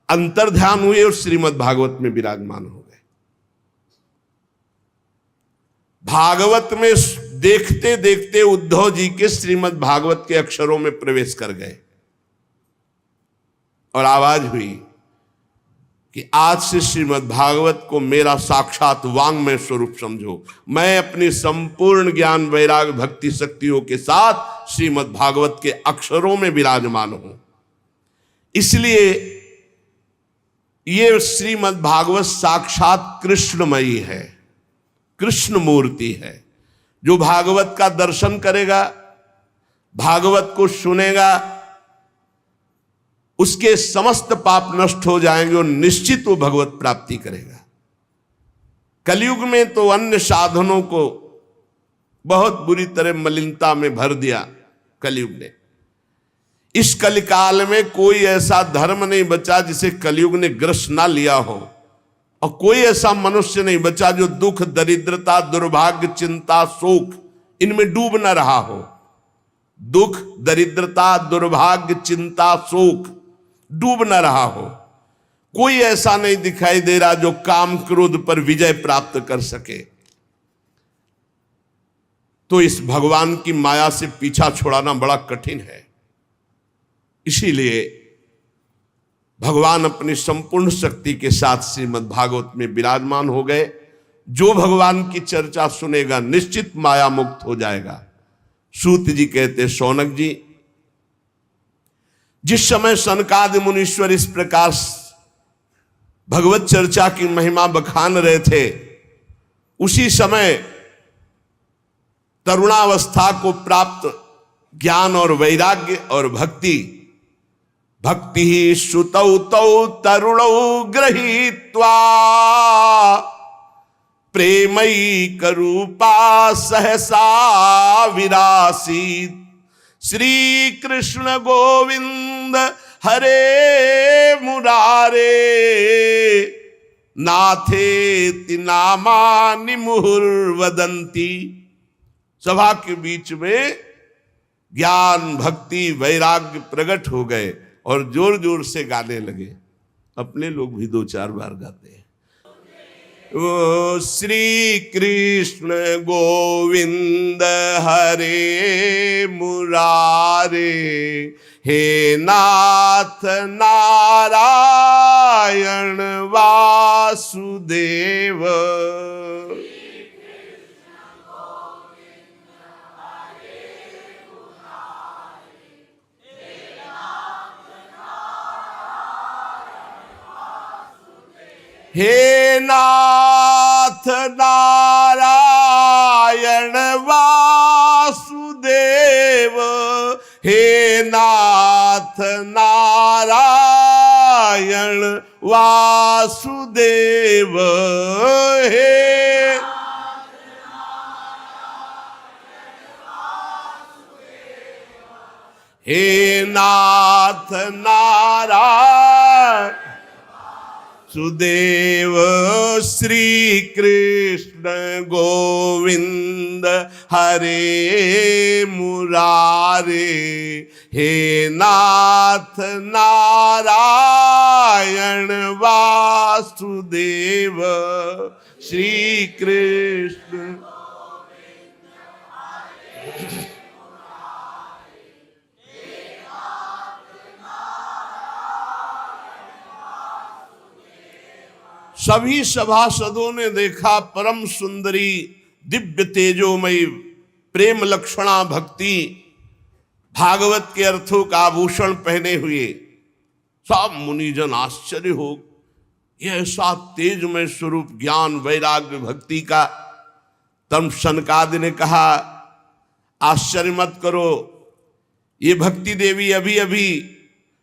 अंतर्ध्यान हुए और श्रीमद् भागवत में विराजमान हो गए। भागवत में देखते देखते उद्धव जी के श्रीमद् भागवत के अक्षरों में प्रवेश कर गए और आवाज हुई कि आज से श्रीमद् भागवत को मेरा साक्षात वांग्मय स्वरूप समझो। मैं अपनी संपूर्ण ज्ञान वैराग भक्ति शक्तियों के साथ श्रीमद् भागवत के अक्षरों में विराजमान हूं। इसलिए ये श्रीमद् भागवत साक्षात कृष्णमयी है, कृष्ण मूर्ति है। जो भागवत का दर्शन करेगा, भागवत को सुनेगा, उसके समस्त पाप नष्ट हो जाएंगे और निश्चित वो भगवत प्राप्ति करेगा। कलयुग में तो अन्य साधनों को बहुत बुरी तरह मलिनता में भर दिया कलयुग ने। इस कलिकाल में कोई ऐसा धर्म नहीं बचा जिसे कलयुग ने ग्रस्त ना लिया हो, और कोई ऐसा मनुष्य नहीं बचा जो दुख, दरिद्रता, दुर्भाग्य, चिंता, शोक इनमें डूब न रहा हो। दुख, दरिद्रता, दुर्भाग्य, चिंता, शोक डूब न रहा हो। कोई ऐसा नहीं दिखाई दे रहा जो काम क्रोध पर विजय प्राप्त कर सके। तो इस भगवान की माया से पीछा छुड़ाना बड़ा कठिन है। इसीलिए भगवान अपनी संपूर्ण शक्ति के साथ श्रीमद् भागवत में विराजमान हो गए। जो भगवान की चर्चा सुनेगा निश्चित माया मुक्त हो जाएगा। सूत जी कहते, शौनक जी, जिस समय सनकादि मुनीश्वर इस प्रकार भगवत चर्चा की महिमा बखान रहे थे, उसी समय तरुणावस्था को प्राप्त ज्ञान और वैराग्य और भक्ति ही श्रुतौ तौ तरुणौ गृहीत्वा प्रेमैक रूपा सहसा विरासीत। श्री कृष्ण गोविंद हरे मुरारे नाथेति नामानि मुहुर्वदन्ति। सभा के बीच में ज्ञान, भक्ति, वैराग्य प्रकट हो गए और जोर जोर से गाने लगे। अपने लोग भी 2-4 बार गाते हैं। ओ श्री कृष्ण गोविंद हरे मुरारे, हे नाथ नारायण वासुदेव। हे नाथ नारायण वासुदेव, हे नाथ नारायण वासुदेव, हे नाथ नारायण सुदेव। श्री कृष्ण गोविंद हरे मुरारे, हे नाथ नारायण वासुदेव। श्री कृष्ण सभी सभासदों ने देखा परम सुंदरी दिव्य तेजोमयी प्रेम लक्षणा भक्ति भागवत के अर्थों का आभूषण पहने हुए। सब मुनिजन आश्चर्य हो, यह ऐसा तेजमय स्वरूप ज्ञान, वैराग्य, भक्ति का। तब सनकादि ने कहा, आश्चर्य मत करो, ये भक्ति देवी अभी अभी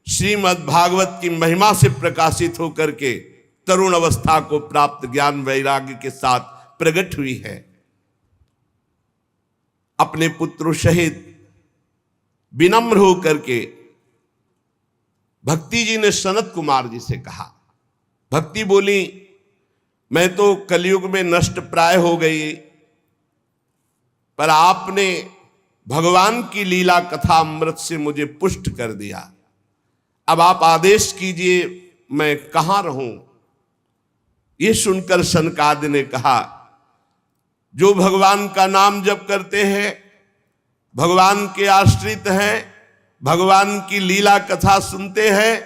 श्रीमद् भागवत की महिमा से प्रकाशित होकर के तरुण अवस्था को प्राप्त ज्ञान वैराग्य के साथ प्रकट हुई है। अपने पुत्रों सहित विनम्र होकर के भक्ति जी ने सनत कुमार जी से कहा। भक्ति बोली, मैं तो कलयुग में नष्ट प्राय हो गई, पर आपने भगवान की लीला कथा अमृत से मुझे पुष्ट कर दिया। अब आप आदेश कीजिए, मैं कहां रहूं। ये सुनकर सनकादि ने कहा, जो भगवान का नाम जप करते हैं, भगवान के आश्रित हैं, भगवान की लीला कथा सुनते हैं,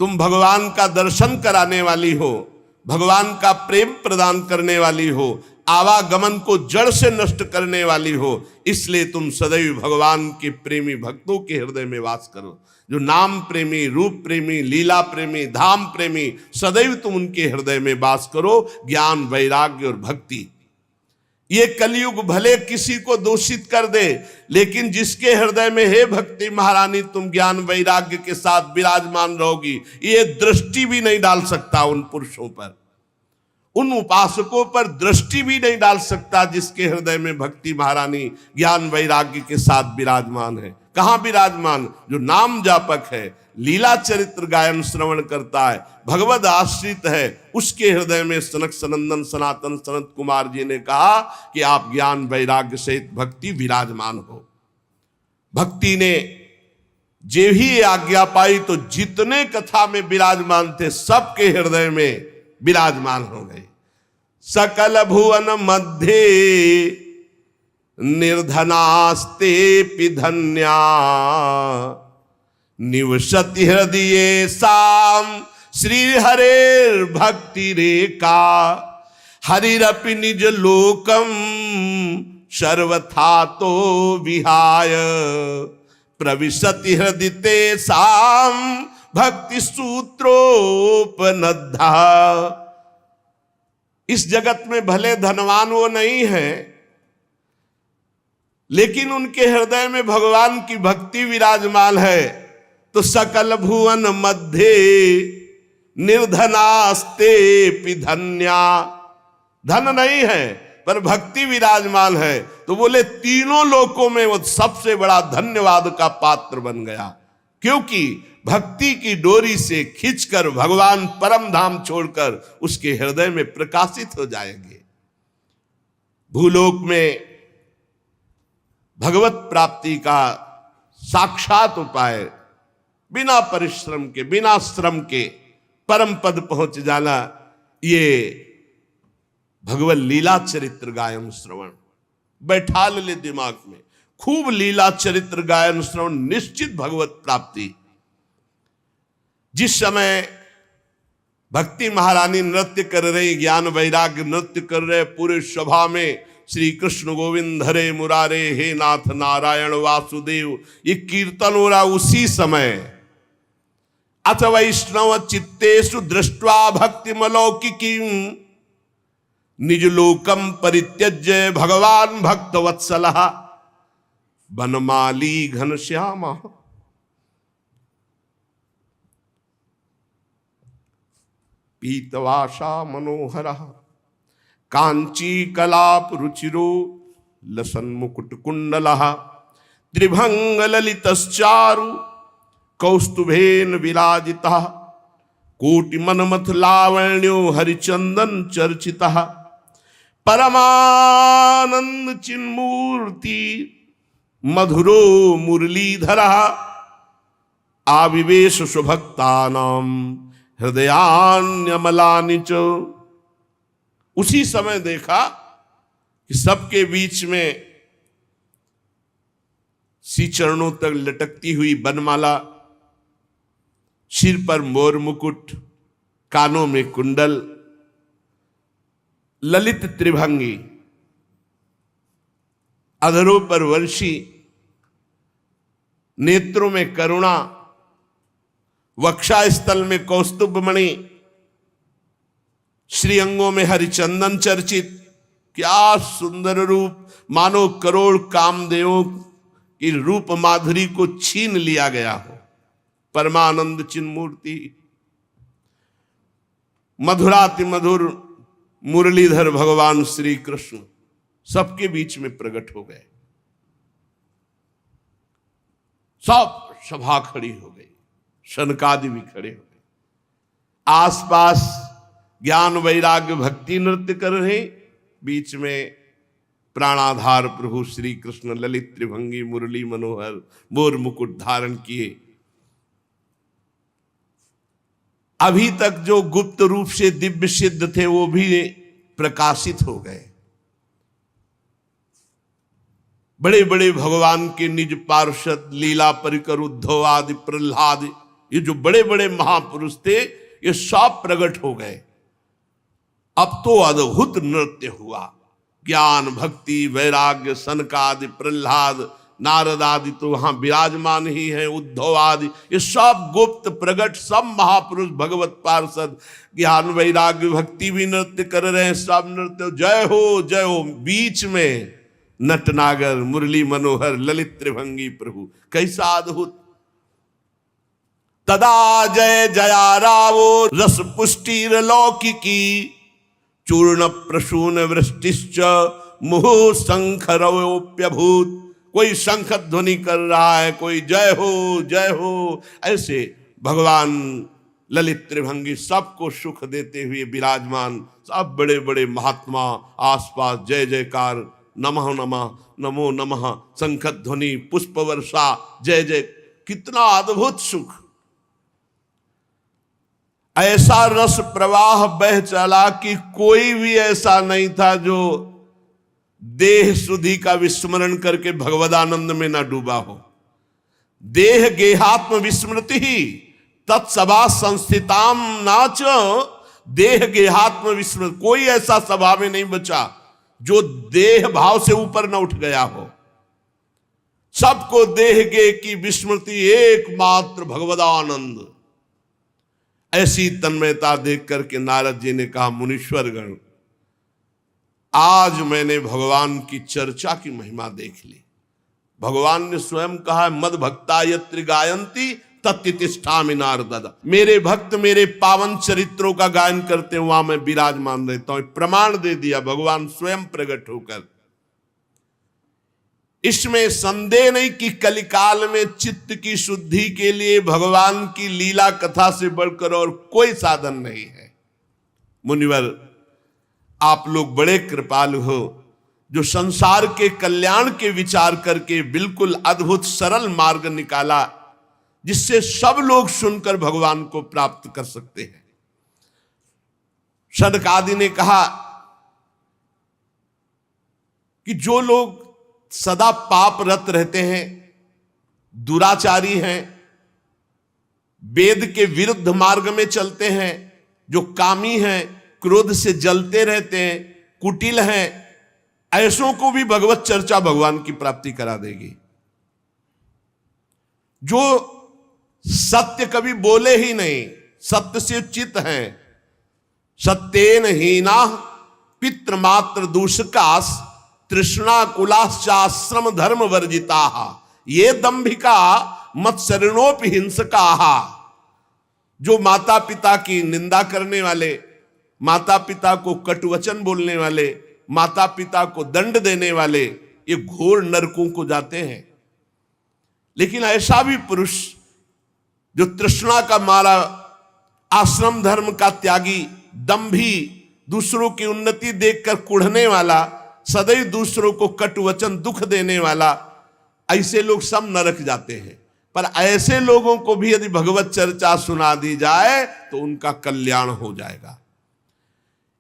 तुम भगवान का दर्शन कराने वाली हो, भगवान का प्रेम प्रदान करने वाली हो, आवागमन को जड़ से नष्ट करने वाली हो, इसलिए तुम सदैव भगवान के प्रेमी भक्तों के हृदय में वास करो। जो नाम प्रेमी, रूप प्रेमी, लीला प्रेमी, धाम प्रेमी, सदैव तुम उनके हृदय में वास करो। ज्ञान, वैराग्य और भक्ति। ये कलयुग भले किसी को दूषित कर दे, लेकिन जिसके हृदय में हे भक्ति महारानी तुम ज्ञान वैराग्य के साथ विराजमान रहोगी, ये दृष्टि भी नहीं डाल सकता उन पुरुषों पर। उन उपासकों पर दृष्टि भी नहीं डाल सकता जिसके हृदय में भक्ति महारानी ज्ञान वैराग्य के साथ विराजमान है। कहां विराजमान? जो नाम जापक है, लीला चरित्र गायन श्रवण करता है, भगवद आश्रित है, उसके हृदय में सनक सनंदन सनातन सनत कुमार जी ने कहा कि आप ज्ञान वैराग्य सहित भक्ति विराजमान हो। भक्ति ने जे ही आज्ञा पाई तो जितने कथा में विराजमान थे सबके हृदय में विराजमान हो गए। सकल भुवन मध्य निर्धनास्ते पिधन्या निवसति हृदये साम श्री हरेर भक्ति रेखा हरिरपि निज लोकम सर्वथा तो विहाय प्रविशति हृदय साम भक्ति सूत्रोपनद्धा। इस जगत में भले धनवान वो नहीं है, लेकिन उनके हृदय में भगवान की भक्ति विराजमान है। तो सकल भुवन मध्य निर्धनास्ते पिधन्या, धन नहीं है पर भक्ति विराजमान है, तो बोले तीनों लोकों में वो सबसे बड़ा धन्यवाद का पात्र बन गया, क्योंकि भक्ति की डोरी से खींचकर भगवान परम धाम छोड़कर उसके हृदय में प्रकाशित हो जाएंगे। भूलोक में भगवत प्राप्ति का साक्षात उपाय बिना परिश्रम के, बिना श्रम के परम पद पहुंच जाना, ये भगवत लीला चरित्र गायन श्रवण बैठा ले दिमाग में। खूब लीला चरित्र गायन श्रवण, निश्चित भगवत प्राप्ति। जिस समय भक्ति महारानी नृत्य कर रही, ज्ञान वैराग्य नृत्य कर रहे, पूरे सभा में श्री कृष्ण गोविंद हरे मुरारे हे नाथ नारायण वासुदेव, ये कीर्तन हो रहा। उसी समय अथ वैष्णव चित्तेषु दृष्ट्वा भक्ति मलौकिकी निज लोकम परित्यज्य भगवान भक्त वत्सलः बनमाली घनश्यामा। पीतवासा मनोहरः कांची कलाप रुचिरो लसन मुकुट कुंडलः त्रिभंग ललितश्चारु कौस्तुभेन विराजितः कोटि मनमथ लावण्यो हरिचंदन चर्चितः परमानंद चिन्मूर्ति मधुरो मुरलीधरः आविवेश सुभक्तानां हृदयान्यमलानि च। उसी समय देखा कि सबके बीच में सी चरणों तक लटकती हुई बनमाला, सिर पर मोर मुकुट, कानों में कुंडल, ललित त्रिभंगी, अधरों पर वर्षी, नेत्रों में करुणा, वक्षा स्थल में कौस्तुभ मणि, श्रीअंगों में हरिचंदन चर्चित। क्या सुंदर रूप, मानो करोड़ कामदेवों की रूप माधुरी को छीन लिया गया हो। परमानंद चिन्मूर्ति, मधुराति मधुर मुरलीधर भगवान श्री कृष्ण सबके बीच में प्रकट हो गए। सब सभा खड़ी हो गई, शनकादि भी खड़े हो गए। आसपास ज्ञान वैराग्य भक्ति नृत्य कर रहे, बीच में प्राणाधार प्रभु श्री कृष्ण ललित त्रिभंगी मुरली मनोहर मोर मुकुट धारण किए। अभी तक जो गुप्त रूप से दिव्य सिद्ध थे वो भी प्रकाशित हो गए। बड़े बड़े भगवान के निज पार्षद लीला परिकर उद्धव आदि प्रहलाद, ये जो बड़े बड़े महापुरुष थे, ये सब प्रकट हो गए। अब तो अद्भुत नृत्य हुआ। ज्ञान भक्ति वैराग्य सनकादि प्रहलाद नारद आदि तो वहां विराजमान ही है, उद्धव आदि, ये सब गुप्त प्रकट सब महापुरुष भगवत पार्षद ज्ञान वैराग्य भक्ति भी नृत्य कर रहे हैं। सब नृत्य जय हो जय हो। बीच में नटनागर मुरली मनोहर ललित त्रिभंगी प्रभु, कैसा अद्भुत। तदा जय जया रावो रस पुष्टिर लौकिकी चूर्ण प्रसून वृष्टिश्च मुहु शंखरवोप्यभूत। कोई शंख ध्वनि कर रहा है, कोई जय हो, ऐसे भगवान ललित त्रिभंगी सबको सुख देते हुए विराजमान। सब बड़े बड़े महात्मा आसपास जय जयकार, नमः नमः, नमो नमः, शंख ध्वनि, पुष्प वर्षा, जय जय। कितना अद्भुत सुख! ऐसा रस प्रवाह बह चला कि कोई भी ऐसा नहीं था जो देह सुधि का विस्मरण करके भगवदानंद में ना डूबा हो। देह गेहात्म विस्मृति ही तत्सभा संस्थिताम नाच। देह गेहात्म विस्मृति, कोई ऐसा सभा में नहीं बचा जो देह भाव से ऊपर न उठ गया हो। सबको देह गे की विस्मृति, एकमात्र भगवदानंद। ऐसी तन्मयता देख करके नारद जी ने कहा, मुनीश्वरगण, आज मैंने भगवान की चर्चा की महिमा देख ली। भगवान ने स्वयं कहा, मद भक्ता यत्र गायंती तत्तिष्ठामि नारद। मेरे भक्त मेरे पावन चरित्रों का गायन करते हैं, वहां मैं विराजमान रहता हूं। प्रमाण दे दिया भगवान स्वयं प्रकट होकर। इसमें संदेह नहीं कि कलिकाल में चित्त की शुद्धि के लिए भगवान की लीला कथा से बढ़कर और कोई साधन नहीं है। मुनिवर, आप लोग बड़े कृपालु हो, जो संसार के कल्याण के विचार करके बिल्कुल अद्भुत सरल मार्ग निकाला, जिससे सब लोग सुनकर भगवान को प्राप्त कर सकते हैं। सनक आदि ने कहा कि जो लोग सदा पापरत रहते हैं, दुराचारी हैं, वेद के विरुद्ध मार्ग में चलते हैं, जो कामी हैं, क्रोध से जलते रहते हैं, कुटिल हैं, ऐसों को भी भगवत चर्चा भगवान की प्राप्ति करा देगी। जो सत्य कभी बोले ही नहीं, सत्य से चित हैं, सत्येन हीना पितृमात्र दूषकास तृष्णा कुलाश्चाश्रम धर्म वर्जिता, ये दंभिका मत्सरणोपि हिंसका। जो माता पिता की निंदा करने वाले, माता पिता को कटुवचन बोलने वाले, माता पिता को दंड देने वाले, ये घोर नरकों को जाते हैं। लेकिन ऐसा भी पुरुष जो तृष्णा का मारा, आश्रम धर्म का त्यागी, दंभी, दूसरों की उन्नति देखकर कुढ़ने वाला, सदैव दूसरों को कटुवचन दुख देने वाला, ऐसे लोग सब नरक जाते हैं। पर ऐसे लोगों को भी यदि भगवत चर्चा सुना दी जाए तो उनका कल्याण हो जाएगा।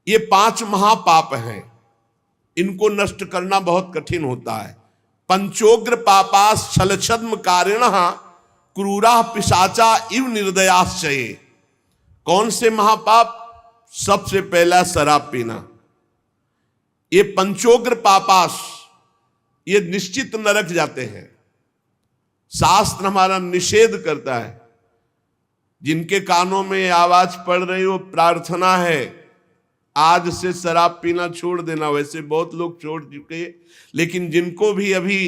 ये 5 महापाप हैं, इनको नष्ट करना बहुत कठिन होता है। पंचोग्र पापास छलछद्म कारिणः क्रूरा पिशाचा इव निर्दयाश्चये। कौन से महापाप? सबसे पहला शराब पीना। ये पंचोग्र पापास, ये निश्चित नरक जाते हैं। शास्त्र हमारा निषेध करता है। जिनके कानों में आवाज पड़ रही हो, प्रार्थना है आज से शराब पीना छोड़ देना। वैसे बहुत लोग छोड़ चुके, लेकिन जिनको भी अभी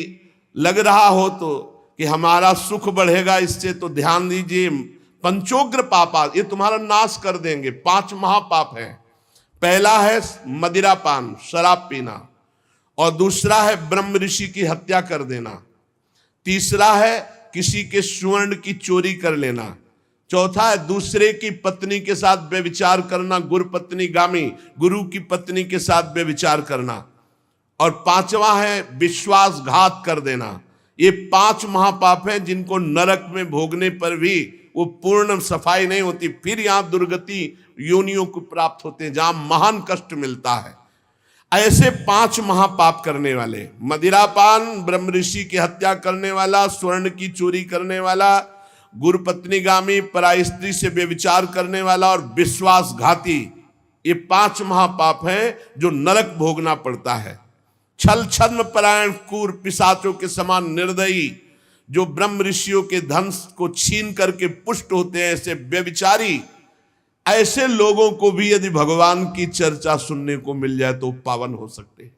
लग रहा हो तो कि हमारा सुख बढ़ेगा इससे, तो ध्यान दीजिए। पंचोग्र पापा ये तुम्हारा नाश कर देंगे। 5 महापाप हैं। पहला है मदिरापान, शराब पीना, और दूसरा है ब्रह्म ऋषि की हत्या कर देना, तीसरा है किसी के स्वर्ण की चोरी कर लेना, चौथा है दूसरे की पत्नी के साथ व्यभिचार करना, गुरु पत्नी गामी, गुरु की पत्नी के साथ व्यभिचार करना, और 5वां है विश्वासघात कर देना। ये 5 महापाप हैं जिनको नरक में भोगने पर भी वो पूर्ण सफाई नहीं होती, फिर यहां दुर्गति योनियों को प्राप्त होते हैं जहां महान कष्ट मिलता है। ऐसे 5 महापाप करने वाले, मदिरापान, ब्रह्म ऋषि की हत्या करने वाला, स्वर्ण की चोरी करने वाला, गुरु पत्नीगामी, पराई स्त्री से व्यभिचार करने वाला, और विश्वासघाती, ये 5 महापाप हैं जो नरक भोगना पड़ता है। छल छद्म परायण क्रूर पिशाचों के समान निर्दयी, जो ब्रह्म ऋषियों के धन को छीन करके पुष्ट होते हैं, ऐसे व्यभिचारी, ऐसे लोगों को भी यदि भगवान की चर्चा सुनने को मिल जाए तो पावन हो सकते हैं।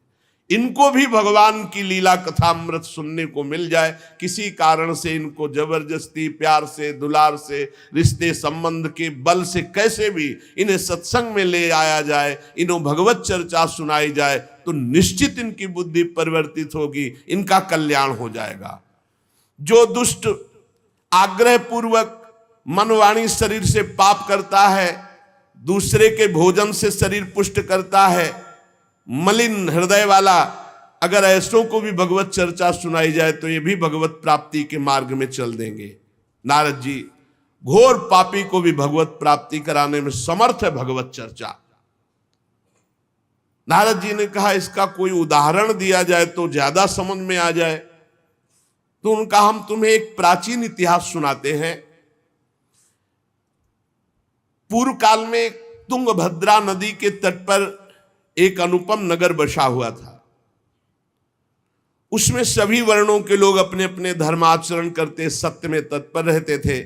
इनको भी भगवान की लीला कथा अमृत सुनने को मिल जाए, किसी कारण से इनको जबरदस्ती प्यार से दुलार से रिश्ते संबंध के बल से कैसे भी इन्हें सत्संग में ले आया जाए, इन्हों भगवत चर्चा सुनाई जाए, तो निश्चित इनकी बुद्धि परिवर्तित होगी, इनका कल्याण हो जाएगा। जो दुष्ट आग्रह पूर्वक मन वाणी शरीर से पाप करता है, दूसरे के भोजन से शरीर पुष्ट करता है, मलिन हृदय वाला, अगर ऐसों को भी भगवत चर्चा सुनाई जाए तो ये भी भगवत प्राप्ति के मार्ग में चल देंगे। नारद जी घोर पापी को भी भगवत प्राप्ति कराने में समर्थ है भगवत चर्चा। नारद जी ने कहा इसका कोई उदाहरण दिया जाए तो ज्यादा समझ में आ जाए, तो उनका हम तुम्हें एक प्राचीन इतिहास सुनाते हैं। पूर्व काल में तुंगभद्रा नदी के तट पर एक अनुपम नगर बसा हुआ था। उसमें सभी वर्णों के लोग अपने अपने धर्माचरण करते, सत्य में तत्पर रहते थे।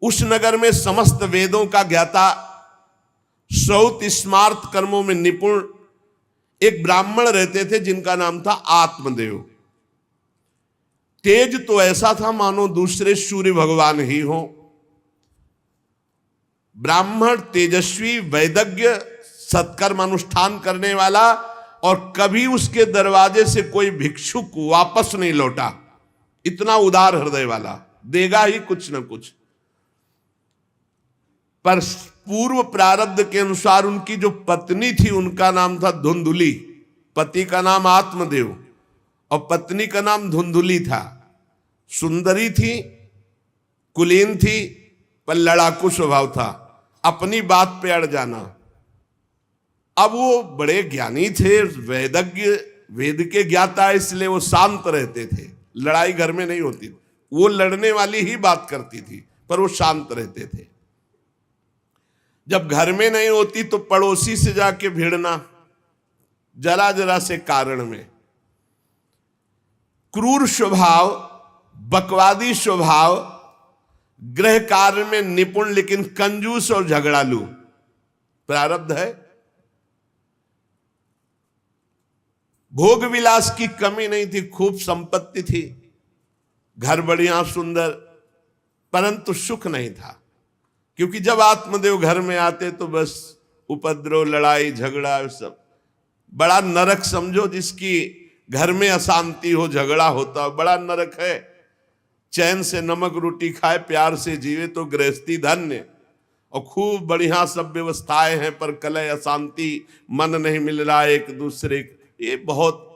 उस नगर में समस्त वेदों का ज्ञाता, श्रौत स्मार्त कर्मों में निपुण एक ब्राह्मण रहते थे जिनका नाम था आत्मदेव। तेज तो ऐसा था मानो दूसरे सूर्य भगवान ही हो। ब्राह्मण तेजस्वी, वैदज्ञ, सत्कर्म अनुष्ठान करने वाला, और कभी उसके दरवाजे से कोई भिक्षुक वापस नहीं लौटा। इतना उदार हृदय वाला, देगा ही कुछ न कुछ। पर पूर्व प्रारब्ध के अनुसार उनकी जो पत्नी थी उनका नाम था धुंधुली। पति का नाम आत्मदेव और पत्नी का नाम धुंधुली था। सुंदरी थी, कुलीन थी, पर लड़ाकू स्वभाव था, अपनी बात पे अड़ जाना। अब वो बड़े ज्ञानी थे, वेदज्ञ, वेद के ज्ञाता, इसलिए वो शांत रहते थे। लड़ाई घर में नहीं होती, वो लड़ने वाली ही बात करती थी, पर वो शांत रहते थे। जब घर में नहीं होती तो पड़ोसी से जाके भिड़ना, जरा जरा से कारण में। क्रूर स्वभाव, बकवादी स्वभाव, गृह कार्य में निपुण लेकिन कंजूस और झगड़ालू, प्रारब्ध है। भोग विलास की कमी नहीं थी, खूब संपत्ति थी, घर बढ़िया सुंदर, परंतु सुख नहीं था। क्योंकि जब आत्मदेव घर में आते तो बस उपद्रव, लड़ाई झगड़ा, सब बड़ा नरक समझो। जिसकी घर में अशांति हो, झगड़ा होता हो, बड़ा नरक है। चैन से नमक रोटी खाए, प्यार से जीवे तो गृहस्थी धन्य। और खूब बढ़िया सब व्यवस्थाएं हैं, पर कलह, अशांति, मन नहीं मिल रहा एक दूसरे, ये बहुत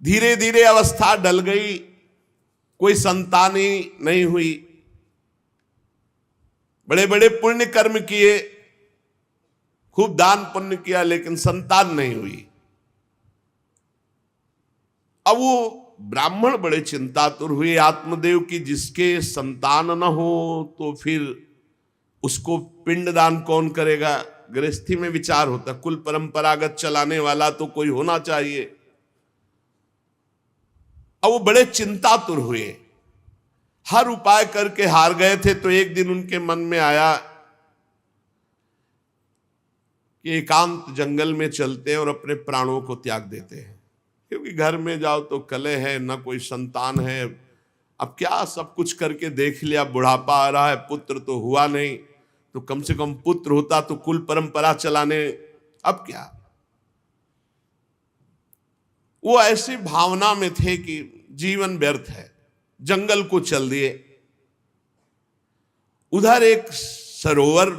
धीरे धीरे अवस्था डल गई। कोई संतान ही नहीं हुई। बड़े बड़े पुण्य कर्म किए, खूब दान पुण्य किया, लेकिन संतान नहीं हुई। अब वो ब्राह्मण बड़े चिंतातुर हुए आत्मदेव की, जिसके संतान न हो तो फिर उसको पिंडदान कौन करेगा। गृहस्थी में विचार होता, कुल परंपरागत चलाने वाला तो कोई होना चाहिए। अब वो बड़े चिंतातुर हुए, हर उपाय करके हार गए थे। तो एक दिन उनके मन में आया कि एकांत जंगल में चलते हैं और अपने प्राणों को त्याग देते हैं। क्योंकि घर में जाओ तो कलह है, न कोई संतान है। अब क्या, सब कुछ करके देख लिया, बुढ़ापा आ रहा है, पुत्र तो हुआ नहीं, तो कम से कम पुत्र होता तो कुल परंपरा चलाने, अब क्या। वो ऐसी भावना में थे कि जीवन व्यर्थ है, जंगल को चल दिए। उधर एक सरोवर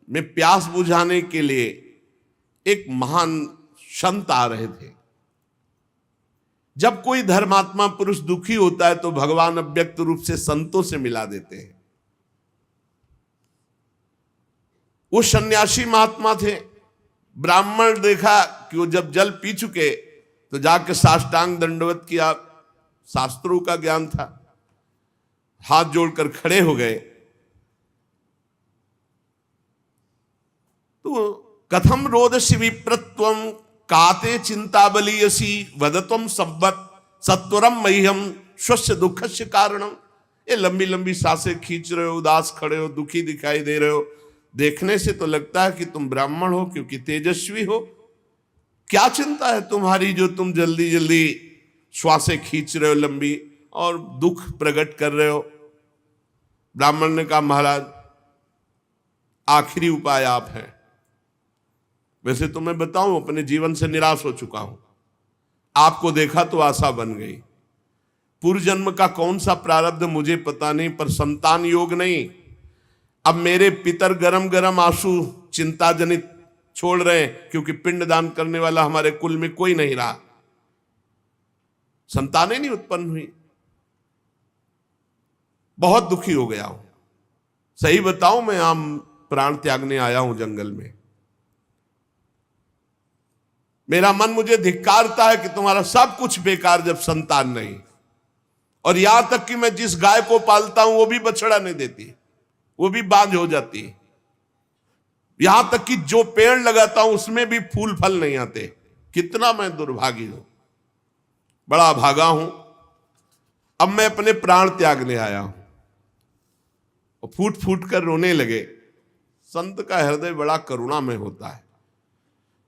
में प्यास बुझाने के लिए एक महान संत आ रहे थे। जब कोई धर्मात्मा पुरुष दुखी होता है तो भगवान अव्यक्त रूप से संतों से मिला देते हैं। वो सन्यासी महात्मा थे। ब्राह्मण देखा कि वो जब जल पी चुके तो जाके साष्टांग दंडवत किया, शास्त्रों का ज्ञान था, हाथ जोड़कर खड़े हो गए। तो कथम रोदसी विप्रत्वम काते चिंता बलियसी वदत्वम सब्बत सत्वरम मह्यम स्वस्य दुखस्य कारणम। ये लंबी लंबी सांसें खींच रहे हो, उदास खड़े हो, दुखी दिखाई दे रहे हो। देखने से तो लगता है कि तुम ब्राह्मण हो, क्योंकि तेजस्वी हो, क्या चिंता है तुम्हारी जो तुम जल्दी जल्दी श्वासें खींच रहे हो लंबी और दुख प्रकट कर रहे हो। ब्राह्मण ने कहा महाराज आखिरी उपाय आप हैं। वैसे तो मैं बताऊं अपने जीवन से निराश हो चुका हूं, आपको देखा तो आशा बन गई। पूर्व जन्म का कौन सा प्रारब्ध मुझे पता नहीं, पर संतान योग नहीं। अब मेरे पितर गरम गरम आंसू चिंता जनित छोड़ रहे हैं, क्योंकि पिंडदान करने वाला हमारे कुल में कोई नहीं रहा, संतानें नहीं उत्पन्न हुई। बहुत दुखी हो गया हूं, सही बताऊं मैं आम प्राण त्यागने आया हूं जंगल में। मेरा मन मुझे धिक्कारता है कि तुम्हारा सब कुछ बेकार जब संतान नहीं। और यहां तक कि मैं जिस गाय को पालता हूं वो भी बछड़ा नहीं देती, वो भी बांझ हो जाती है। यहां तक कि जो पेड़ लगाता हूं उसमें भी फूल फल नहीं आते। कितना मैं दुर्भागी हूं, बड़ा भागा हूं। अब मैं अपने प्राण त्यागने आया हूं। और फूट फूट कर रोने लगे। संत का हृदय बड़ा करुणामय होता है।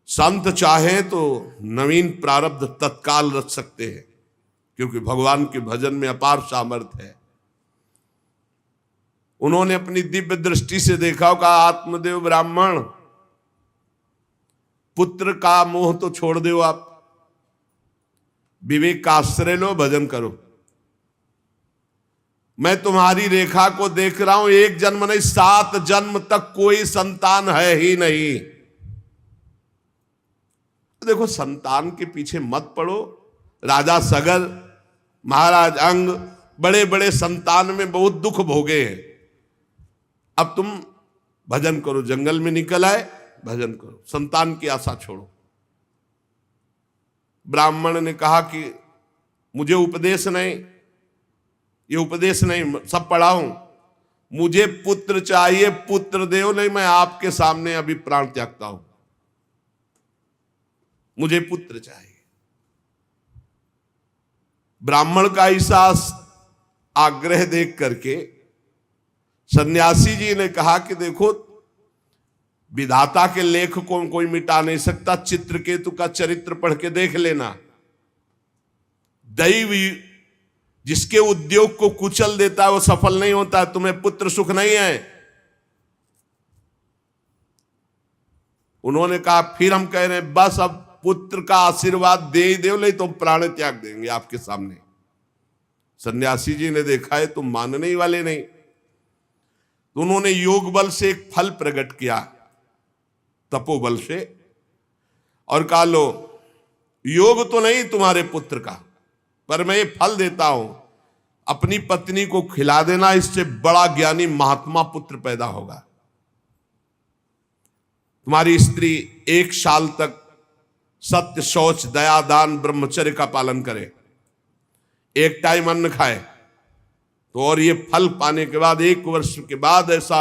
संत चाहे तो नवीन प्रारब्ध तत्काल रच सकते हैं, क्योंकि भगवान के भजन में अपार सामर्थ्य है। उन्होंने अपनी दिव्य दृष्टि से देखा, कहा आत्मदेव ब्राह्मण, पुत्र का मोह तो छोड़ दो, आप विवेक का आश्रय लो, भजन करो। मैं तुम्हारी रेखा को देख रहा हूं, एक जन्म नहीं 7 जन्म तक कोई संतान है ही नहीं। देखो संतान के पीछे मत पड़ो। राजा सगर, महाराज अंग, बड़े बड़े संतान में बहुत दुख भोगे हैं। अब तुम भजन करो, जंगल में निकल आए, भजन करो, संतान की आशा छोड़ो। ब्राह्मण ने कहा कि मुझे उपदेश नहीं, ये उपदेश नहीं, सब पढ़ा हूं, मुझे पुत्र चाहिए, पुत्र देव, नहीं मैं आपके सामने अभी प्राण त्यागता हूं, मुझे पुत्र चाहिए। ब्राह्मण का ऐसा आग्रह देख करके सन्यासी जी ने कहा कि देखो विधाता के लेख को कोई मिटा नहीं सकता, चित्रकेतु का चरित्र पढ़ के देख लेना। दैव जिसके उद्योग को कुचल देता है वो सफल नहीं होता। तुम्हें पुत्र सुख नहीं है। उन्होंने कहा फिर हम कह रहे हैं बस अब पुत्र का आशीर्वाद दे ही दो, नहीं तो प्राण त्याग देंगे आपके सामने। सन्यासी जी ने देखा है तुम मानने ही वाले नहीं, तो उन्होंने योग बल से एक फल प्रकट किया, तपोबल से, और कहा लो योग तो नहीं तुम्हारे पुत्र का, पर मैं ये फल देता हूं, अपनी पत्नी को खिला देना, इससे बड़ा ज्ञानी महात्मा पुत्र पैदा होगा। तुम्हारी स्त्री 1 साल तक सत्य, शौच, दया, दान, ब्रह्मचर्य का पालन करे, एक टाइम अन्न खाए, तो और ये फल पाने के बाद 1 वर्ष के बाद ऐसा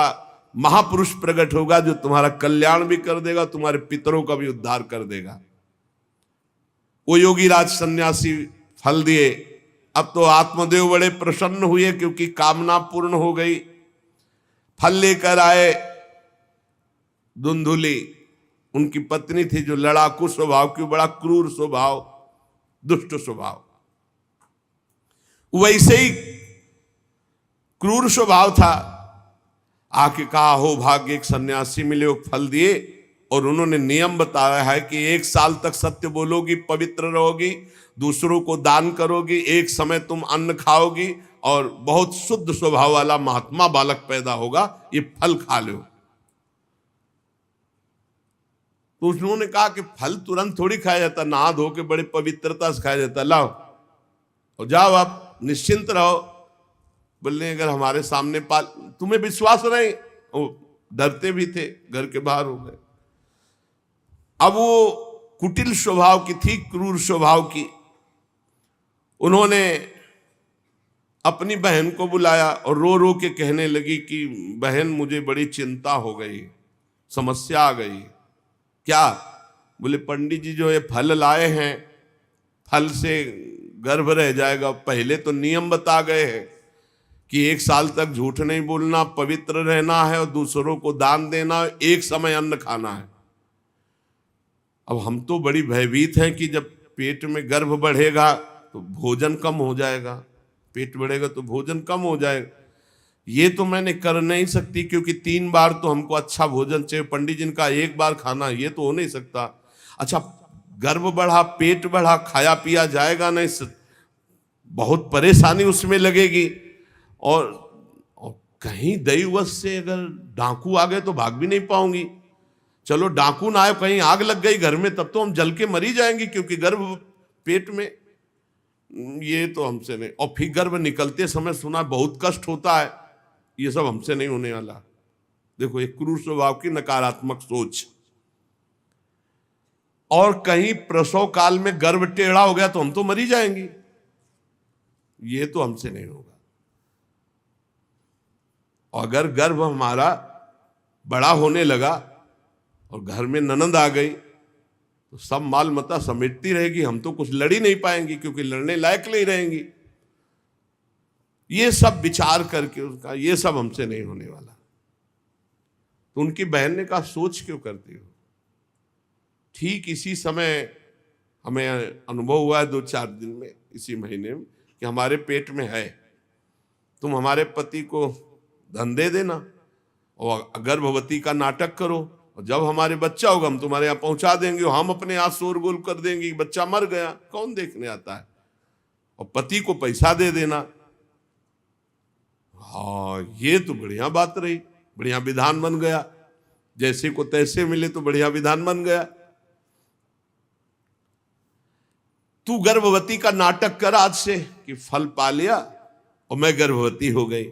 महापुरुष प्रकट होगा जो तुम्हारा कल्याण भी कर देगा, तुम्हारे पितरों का भी उद्धार कर देगा। वो योगी राज सन्यासी फल दिए। अब तो आत्मदेव बड़े प्रसन्न हुए क्योंकि कामना पूर्ण हो गई। फल लेकर आए। धुंधुली उनकी पत्नी थी जो लड़ाकू स्वभाव की, बड़ा क्रूर स्वभाव, दुष्ट स्वभाव, वैसे ही क्रूर स्वभाव था। आके कहा हो भाग्य एक सन्यासी मिले, वो फल दिए, और उन्होंने नियम बताया है कि 1 साल तक सत्य बोलोगी, पवित्र रहोगी, दूसरों को दान करोगी, एक समय तुम अन्न खाओगी, और बहुत शुद्ध स्वभाव वाला महात्मा बालक पैदा होगा, ये फल खा लो। तो उन्होंने कहा कि फल तुरंत थोड़ी खाया जाता, नहा धो के बड़े पवित्रता से खाया जाता, लाओ और जाओ, आप निश्चिंत रहो। बोलने अगर हमारे सामने पाल, तुम्हें विश्वास नहीं, वो डरते भी थे, घर के बाहर हो गए। अब वो कुटिल स्वभाव की थी, क्रूर स्वभाव की। उन्होंने अपनी बहन को बुलाया और रो रो के कहने लगी कि बहन मुझे बड़ी चिंता हो गई, समस्या आ गई। क्या? बोले पंडित जी जो ये फल लाए हैं, फल से गर्भ रह जाएगा। पहले तो नियम बता गए हैं कि 1 साल तक झूठ नहीं बोलना, पवित्र रहना है, और दूसरों को दान देना, एक समय अन्न खाना है। अब हम तो बड़ी भयभीत हैं कि जब पेट में गर्भ बढ़ेगा तो भोजन कम हो जाएगा, पेट बढ़ेगा तो भोजन कम हो जाएगा। ये तो मैंने कर नहीं सकती, क्योंकि 3 बार तो हमको अच्छा भोजन चाहिए, पंडित जी का 1 बार खाना ये तो हो नहीं सकता। अच्छा, गर्भ बढ़ा, पेट बढ़ा, खाया पिया जाएगा नहीं, बहुत परेशानी उसमें लगेगी। और कहीं दैववश से अगर डाकू आ गए तो भाग भी नहीं पाऊंगी। चलो डाकू ना आए, कहीं आग लग गई घर में, तब तो हम जल के मरी जाएंगे, क्योंकि गर्भ पेट में, ये तो हमसे नहीं। और फिर गर्भ निकलते समय सुना बहुत कष्ट होता है, ये सब हमसे नहीं होने वाला। देखो, एक क्रूर स्वभाव की नकारात्मक सोच। और कहीं प्रसव काल में गर्भ टेढ़ा हो गया तो हम तो मरी जाएंगे, ये तो हमसे नहीं होगा। और अगर गर्भ हमारा बड़ा होने लगा और घर में ननद आ गई तो सब माल मता समेटती रहेगी, हम तो कुछ लड़ ही नहीं पाएंगे, क्योंकि लड़ने लायक नहीं रहेंगी। ये सब विचार करके उसका, ये सब हमसे नहीं होने वाला। तो उनकी बहन ने कहा, सोच क्यों करती हो? ठीक इसी समय हमें अनुभव हुआ है 2-4 दिन में, इसी महीने में, कि हमारे पेट में है, तुम हमारे पति को धन दे देना और गर्भवती का नाटक करो, और जब हमारे बच्चा होगा हम तुम्हारे यहाँ पहुंचा देंगे, और हम अपने यहाँ शोरगुल कर देंगे, बच्चा मर गया, कौन देखने आता है, और पति को पैसा दे देना। हाँ, ये तो बढ़िया बात रही, बढ़िया विधान बन गया, जैसे को तैसे मिले तो बढ़िया विधान बन गया। तू गर्भवती का नाटक कर आज से कि फल पा लिया और मैं गर्भवती हो गई,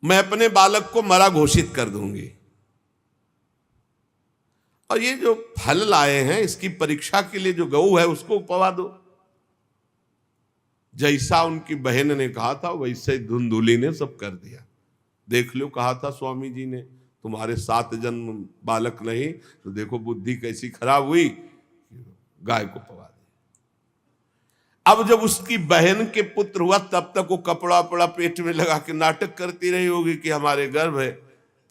मैं अपने बालक को मरा घोषित कर दूंगी, और ये जो फल लाए हैं इसकी परीक्षा के लिए जो गऊ है उसको पवा दो। जैसा उनकी बहन ने कहा था वैसे धुंधुली ने सब कर दिया। देख लो, कहा था स्वामी जी ने तुम्हारे 7 जन्म बालक नहीं, तो देखो बुद्धि कैसी खराब हुई, गाय को पवा दी। अब जब उसकी बहन के पुत्र हुआ तब तक वो कपड़ा वपड़ा पेट में लगा के नाटक करती रही होगी कि हमारे गर्भ है।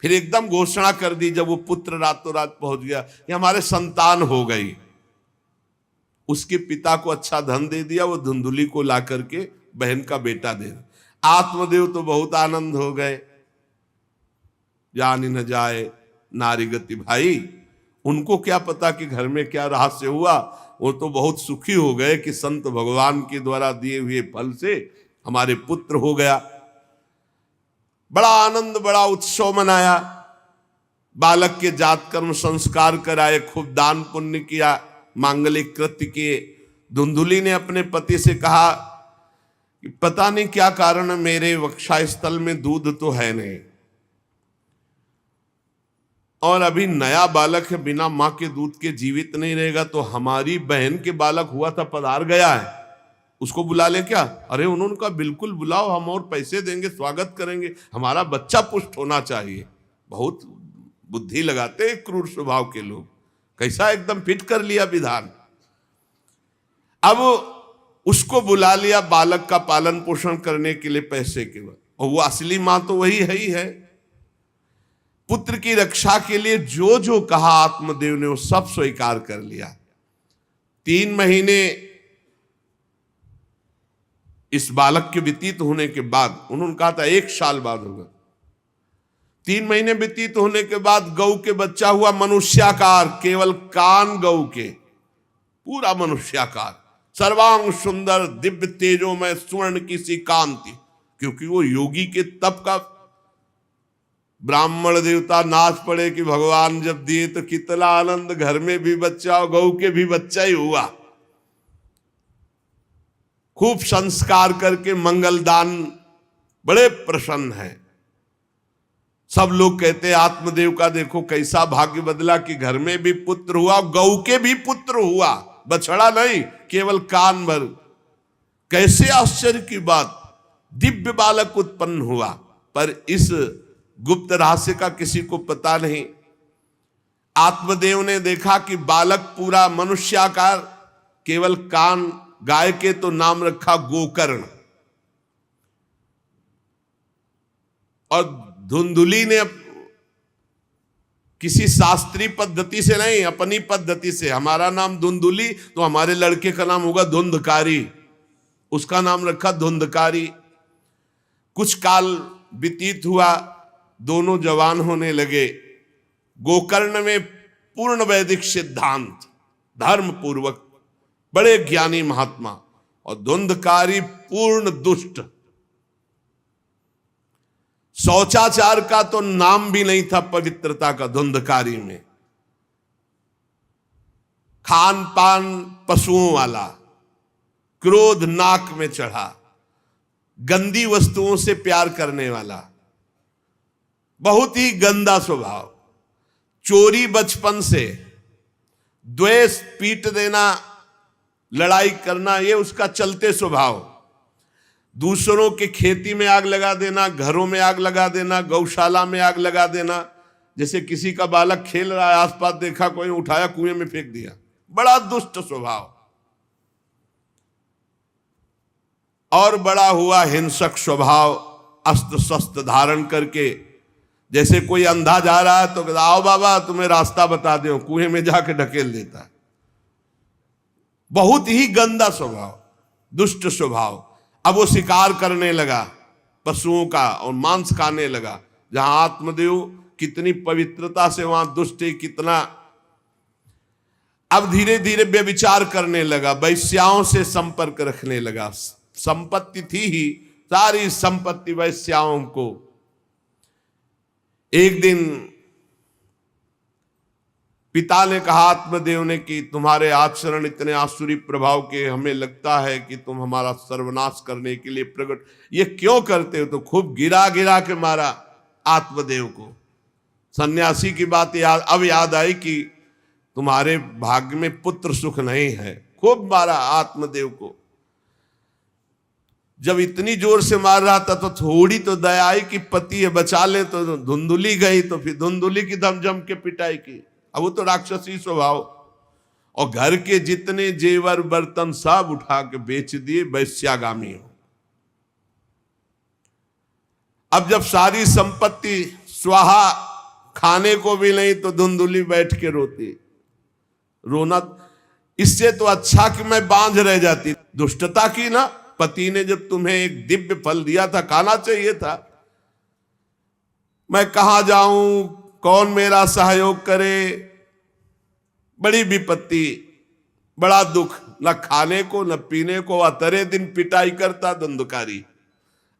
फिर एकदम घोषणा कर दी जब वो पुत्र रातों रात पहुंच गया कि हमारे संतान हो गई। उसके पिता को अच्छा धन दे दिया, वो धुंधुली को ला करके बहन का बेटा दे दिया। आत्मदेव तो बहुत आनंद हो गए, जानी न जाए नारी गति भाई, उनको क्या पता कि घर में क्या रहस्य हुआ। वो तो बहुत सुखी हो गए कि संत भगवान के द्वारा दिए हुए फल से हमारे पुत्र हो गया। बड़ा आनंद, बड़ा उत्सव मनाया, बालक के जात कर्म संस्कार कराए, खूब दान पुण्य किया, मांगलिक कृत्य किए। धुंधुली ने अपने पति से कहा कि पता नहीं क्या कारण, मेरे वक्षस्थल में दूध तो है नहीं, और अभी नया बालक है, बिना मां के दूध के जीवित नहीं रहेगा, तो हमारी बहन के बालक हुआ था पधार गया है, उसको बुला ले क्या? अरे उन्होंने कहा बिल्कुल बुलाओ, हम और पैसे देंगे, स्वागत करेंगे, हमारा बच्चा पुष्ट होना चाहिए। बहुत बुद्धि लगाते हैं क्रूर स्वभाव के लोग, कैसा एकदम फिट कर लिया विधान। अब उसको बुला लिया बालक का पालन पोषण करने के लिए पैसे के बाद, और वो असली मां तो वही है ही है। पुत्र की रक्षा के लिए जो जो कहा आत्मदेव ने वो सब स्वीकार कर लिया। 3 महीने इस बालक के व्यतीत होने के बाद, उन्होंने कहा था 1 साल बाद होगा, 3 महीने व्यतीत होने के बाद गौ के बच्चा हुआ मनुष्याकार, केवल कान गौ के, पूरा मनुष्याकार, सर्वांग सुंदर, दिव्य तेजों में स्वर्ण की सी कांति, क्योंकि वो योगी के तप का। ब्राह्मण देवता नाच पड़े कि भगवान जब दिए तो कितना आनंद, घर में भी बच्चा और गौ के भी बच्चा ही हुआ। खूब संस्कार करके मंगलदान, बड़े प्रसन्न हैं। सब लोग कहते हैं आत्मदेव का देखो कैसा भाग्य बदला कि घर में भी पुत्र हुआ, गौ के भी पुत्र हुआ, बछड़ा नहीं, केवल कान भर। कैसे आश्चर्य की बात, दिव्य बालक उत्पन्न हुआ। पर इस गुप्त रहस्य का किसी को पता नहीं। आत्मदेव ने देखा कि बालक पूरा मनुष्याकार, केवल कान, गाय के तो नाम रखा गोकर्ण। और धुंधुली ने किसी शास्त्रीय पद्धति से नहीं, अपनी पद्धति से। हमारा नाम धुंधुली तो हमारे लड़के का नाम होगा धुंधकारी, उसका नाम रखा धुंधकारी। कुछ काल व्यतीत हुआ, दोनों जवान होने लगे। गोकर्ण में पूर्ण वैदिक सिद्धांत, धर्म पूर्वक, बड़े ज्ञानी महात्मा, और धुंधकारी पूर्ण दुष्ट। शौचाचार का तो नाम भी नहीं था पवित्रता का धुंधकारी में। खान पान पशुओं वाला, क्रोध नाक में चढ़ा, गंदी वस्तुओं से प्यार करने वाला, बहुत ही गंदा स्वभाव। चोरी बचपन से, द्वेष, पीट देना, लड़ाई करना, ये उसका चलते स्वभाव। दूसरों के खेती में आग लगा देना, घरों में आग लगा देना, गौशाला में आग लगा देना। जैसे किसी का बालक खेल रहा है, आसपास देखा कोई, उठाया कुएं में फेंक दिया। बड़ा दुष्ट स्वभाव। और बड़ा हुआ हिंसक स्वभाव, अस्त्र शस्त्र धारण करके। जैसे कोई अंधा जा रहा है तो आओ बाबा तुम्हें रास्ता बता दो, कुएं में जाके ढकेल देता है। बहुत ही गंदा स्वभाव, दुष्ट स्वभाव। अब वो शिकार करने लगा पशुओं का और मांस खाने लगा। जहां आत्मदेव कितनी पवित्रता से, वहां दुष्ट कितना। अब धीरे धीरे व्यभिचार करने लगा, वैश्याओं से संपर्क रखने लगा। संपत्ति थी ही, सारी संपत्ति वैश्याओं को। एक दिन पिता ने कहा आत्मदेव ने कि तुम्हारे आचरण इतने आसुरी प्रभाव के, हमें लगता है कि तुम हमारा सर्वनाश करने के लिए प्रकट, ये क्यों करते हो? तो खूब गिरा गिरा के मारा आत्मदेव को। सन्यासी की बात अब याद आई कि तुम्हारे भाग्य में पुत्र सुख नहीं है। खूब मारा आत्मदेव को। जब इतनी जोर से मार रहा था तो थोड़ी तो दया आई कि पति बचा ले, तो धुंधुली गई, तो फिर धुंधुली की दम जम के पिटाई की। अब वो तो राक्षसी स्वभाव। और घर के जितने जेवर बर्तन सब उठा के बेच दिए, वैश्यागामी हो। अब जब सारी संपत्ति स्वाहा, खाने को भी नहीं, तो धुंधुली बैठ के रोती। रोना इससे तो अच्छा कि मैं बांझ रह जाती। दुष्टता की ना, पति ने जब तुम्हें एक दिव्य फल दिया था, खाना चाहिए था। मैं कहां जाऊं, कौन मेरा सहयोग करे? बड़ी विपत्ति, बड़ा दुख, न खाने को न पीने को। अतरे दिन पिटाई करता धुंधकारी,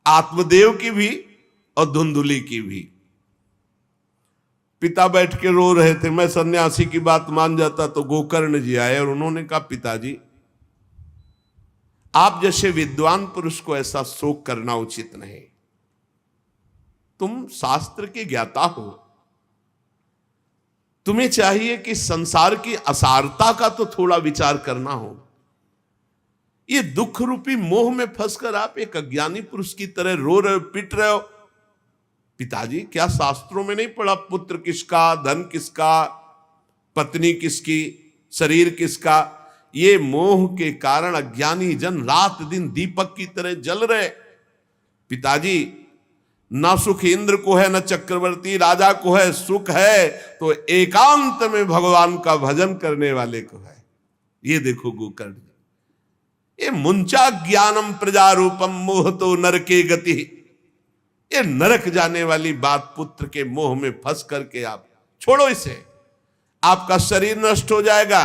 आत्मदेव की भी और धुंधुली की भी। पिता बैठ के रो रहे थे। मैं सन्यासी की बात मान जाता तो गोकर्ण जी आए और उन्होंने कहा पिताजी, आप जैसे विद्वान पुरुष को ऐसा शोक करना उचित नहीं। तुम शास्त्र के ज्ञाता हो, तुम्हें चाहिए कि संसार की असारता का तो थोड़ा विचार करना हो। ये दुख रूपी मोह में फंसकर आप एक अज्ञानी पुरुष की तरह रो रहे हो, पिट रहे हो। पिताजी, क्या शास्त्रों में नहीं पढ़ा पुत्र किसका, धन किसका, पत्नी किसकी, शरीर किसका? ये मोह के कारण अज्ञानी जन रात दिन दीपक की तरह जल रहे। पिताजी, न सुख इंद्र को है, न चक्रवर्ती राजा को है। सुख है तो एकांत में भगवान का भजन करने वाले को है। ये देखो गोकर्ण, ये मुंचा ज्ञानम प्रजारूपम मोह तो नरके गति। ये नरक जाने वाली बात, पुत्र के मोह में फंस करके आप छोड़ो इसे, आपका शरीर नष्ट हो जाएगा।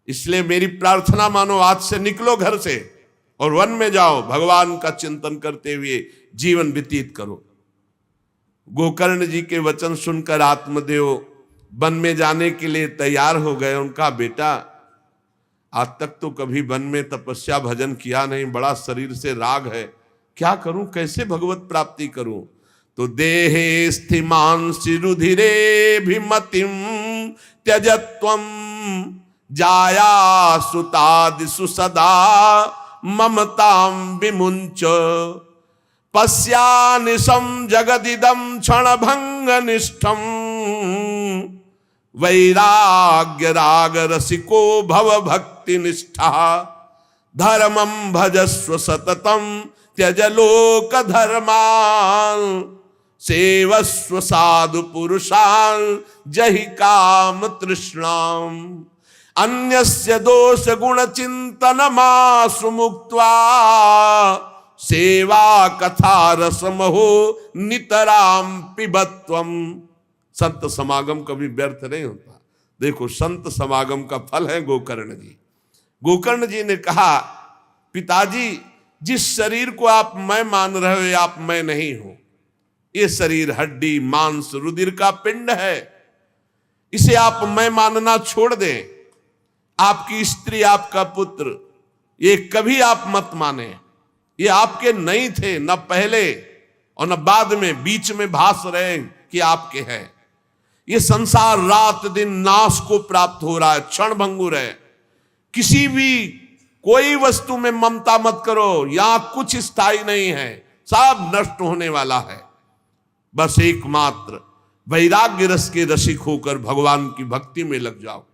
इसलिए मेरी प्रार्थना मानो, आज से निकलो घर से और वन में जाओ, भगवान का चिंतन करते हुए जीवन व्यतीत करो। गोकर्ण जी के वचन सुनकर आत्मदेव वन में जाने के लिए तैयार हो गए। उनका बेटा, आज तक तो कभी वन में तपस्या भजन किया नहीं, बड़ा शरीर से राग है, क्या करूं, कैसे भगवत प्राप्ति करूं? तो देहे स्थिमान रुधिरे भिमतिम त्यजत्वम जाया सुतादिषु सदा ममतां विमुंच पश्यानिशं जगदिदं क्षणभंगनिष्ठं वैराग्य राग रसिको भव भक्ति निष्ठा धर्मं भजस्व सततं त्यज लोक धर्मान सेवस्व साधु पुरुषान जहि काम तृष्णाम अन्यस्य दोष गुण चिंतन मासु मुक्त्वा सेवा कथा रसमहो नितराम पिबत्वम। संत समागम कभी व्यर्थ नहीं होता। देखो संत समागम का फल है गोकर्ण जी। गोकर्ण जी ने कहा, पिताजी जिस शरीर को आप मैं मान रहे हो, आप मैं नहीं हो। ये शरीर हड्डी मांस रुधिर का पिंड है, इसे आप मैं मानना छोड़ दें। आपकी स्त्री, आपका पुत्र, ये कभी आप मत माने। ये आपके नहीं थे, न पहले और न बाद में, बीच में भास रहे कि आपके हैं। ये संसार रात दिन नाश को प्राप्त हो रहा है, क्षण भंगुर है। किसी भी कोई वस्तु में ममता मत करो, यहां कुछ स्थायी नहीं है, सब नष्ट होने वाला है। बस एकमात्र वैराग्य रस के रसिक होकर भगवान की भक्ति में लग जाओ।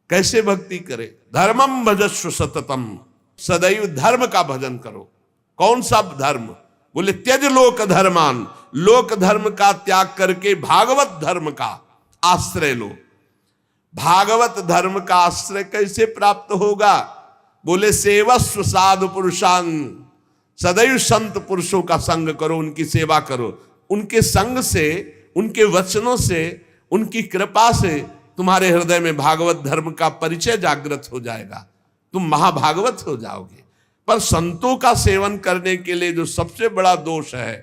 कैसे भक्ति करे? धर्मम भजस्व सततम, सदैव धर्म का भजन करो। कौन सा धर्म? बोले त्यज लोक धर्मान, लोक धर्म का त्याग करके भागवत धर्म का आश्रय लो। भागवत धर्म का आश्रय कैसे प्राप्त होगा? बोले सेवस्व साधु पुरुषान, सदैव संत पुरुषों का संग करो, उनकी सेवा करो। उनके संग से, उनके वचनों से, उनकी कृपा से तुम्हारे हृदय में भागवत धर्म का परिचय जागृत हो जाएगा, तुम महाभागवत हो जाओगे। पर संतों का सेवन करने के लिए जो सबसे बड़ा दोष है,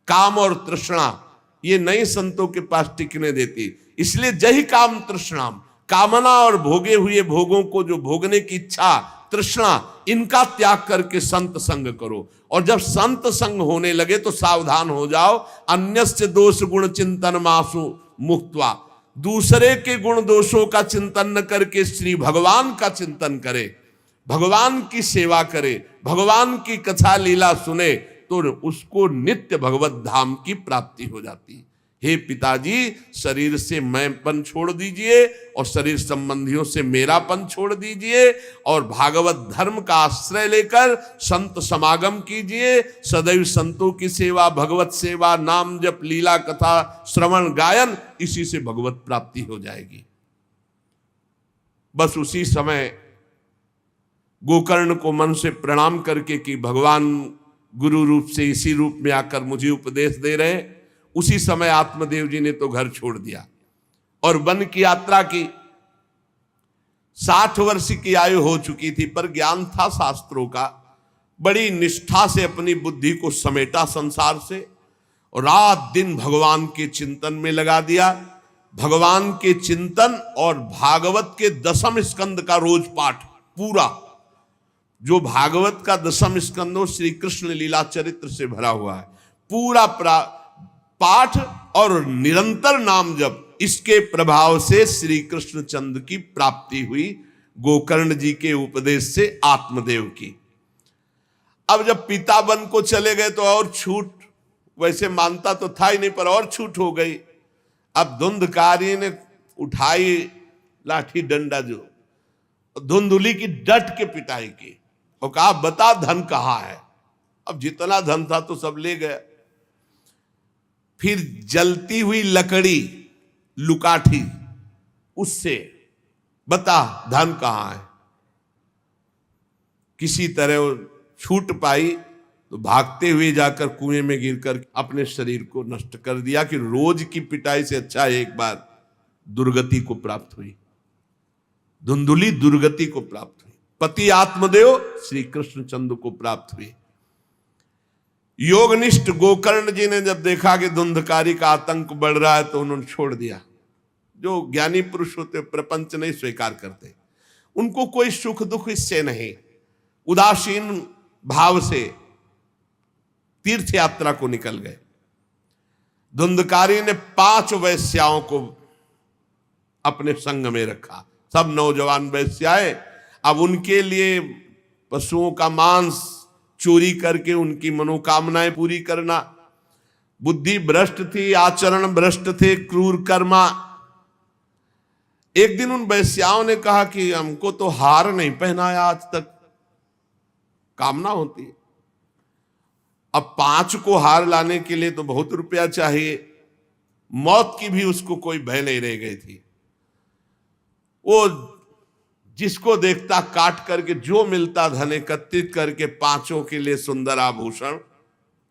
काम और तृष्णा, ये नई संतों के पास टिकने देती। इसलिए जही काम तृष्णाम, कामना और भोगे हुए भोगों को जो भोगने की इच्छा, तृष्णा, इनका त्याग करके संत संग करो। और जब संत संग होने लगे तो सावधान हो जाओ। अन्यस्य दोष गुण चिंतन मासु मुक्त्वा, दूसरे के गुण दोषों का चिंतन न करके श्री भगवान का चिंतन करे, भगवान की सेवा करे, भगवान की कथा लीला सुने, तो उसको नित्य भगवत धाम की प्राप्ति हो जाती। हे पिताजी, शरीर से मैंपन छोड़ दीजिए और शरीर संबंधियों से मेरापन छोड़ दीजिए और भागवत धर्म का आश्रय लेकर संत समागम कीजिए। सदैव संतों की सेवा, भगवत सेवा, नाम जप, लीला कथा, श्रवण गायन, इसी से भगवत प्राप्ति हो जाएगी। बस उसी समय गोकर्ण को मन से प्रणाम करके कि भगवान गुरु रूप से इसी रूप में आकर मुझे उपदेश दे रहे हैं, उसी समय आत्मदेव जी ने तो घर छोड़ दिया और वन की यात्रा की। 60 वर्ष की आयु हो चुकी थी, पर ज्ञान था शास्त्रों का। बड़ी निष्ठा से अपनी बुद्धि को समेटा संसार से और रात दिन भगवान के चिंतन में लगा दिया। भगवान के चिंतन और भागवत के 10वें स्कंद का रोज पाठ पूरा, जो भागवत का 10वां स्कंद हो श्री कृष्ण लीला चरित्र से भरा हुआ है, पूरा पाठ और निरंतर नाम जप, इसके प्रभाव से श्री कृष्ण चंद्र की प्राप्ति हुई गोकर्ण जी के उपदेश से आत्मदेव की। अब जब पिता बन को चले गए तो और छूट, वैसे मानता तो था ही नहीं पर और छूट हो गई। अब धुंधकारी ने उठाई लाठी डंडा, जो धुंधुली की डट के पिटाई की और कहा बता धन कहाँ है। अब जितना धन था तो सब ले गए। फिर जलती हुई लकड़ी लुकाठी, उससे बता धन कहाँ है। किसी तरह छूट पाई तो भागते हुए जाकर कुएं में गिरकर अपने शरीर को नष्ट कर दिया कि रोज की पिटाई से अच्छा एक बार दुर्गति को प्राप्त हुई। धुंधुली दुर्गति को प्राप्त हुई, पति आत्मदेव श्री कृष्ण चंद्र को प्राप्त हुई। योगनिष्ठ गोकर्ण जी ने जब देखा कि धुंधकारी का आतंक बढ़ रहा है तो उन्होंने छोड़ दिया। जो ज्ञानी पुरुष होते प्रपंच नहीं स्वीकार करते, उनको कोई सुख दुख इससे नहीं, उदासीन भाव से तीर्थ यात्रा को निकल गए। धुंधकारी ने 5 वैश्याओं को अपने संग में रखा, सब नौजवान वैश्याएं। अब उनके लिए पशुओं का मांस चोरी करके उनकी मनोकामनाएं पूरी करना। बुद्धि भ्रष्ट थी, आचरण भ्रष्ट थे, क्रूर कर्मा। एक दिन उन वैश्याओं ने कहा कि हमको तो हार नहीं पहनाया आज तक, कामना होती है। अब 5 को हार लाने के लिए तो बहुत रुपया चाहिए, मौत की भी उसको कोई भय नहीं रह गई थी। वो जिसको देखता काट करके, जो मिलता धन एकत्रित करके 5 के लिए सुंदर आभूषण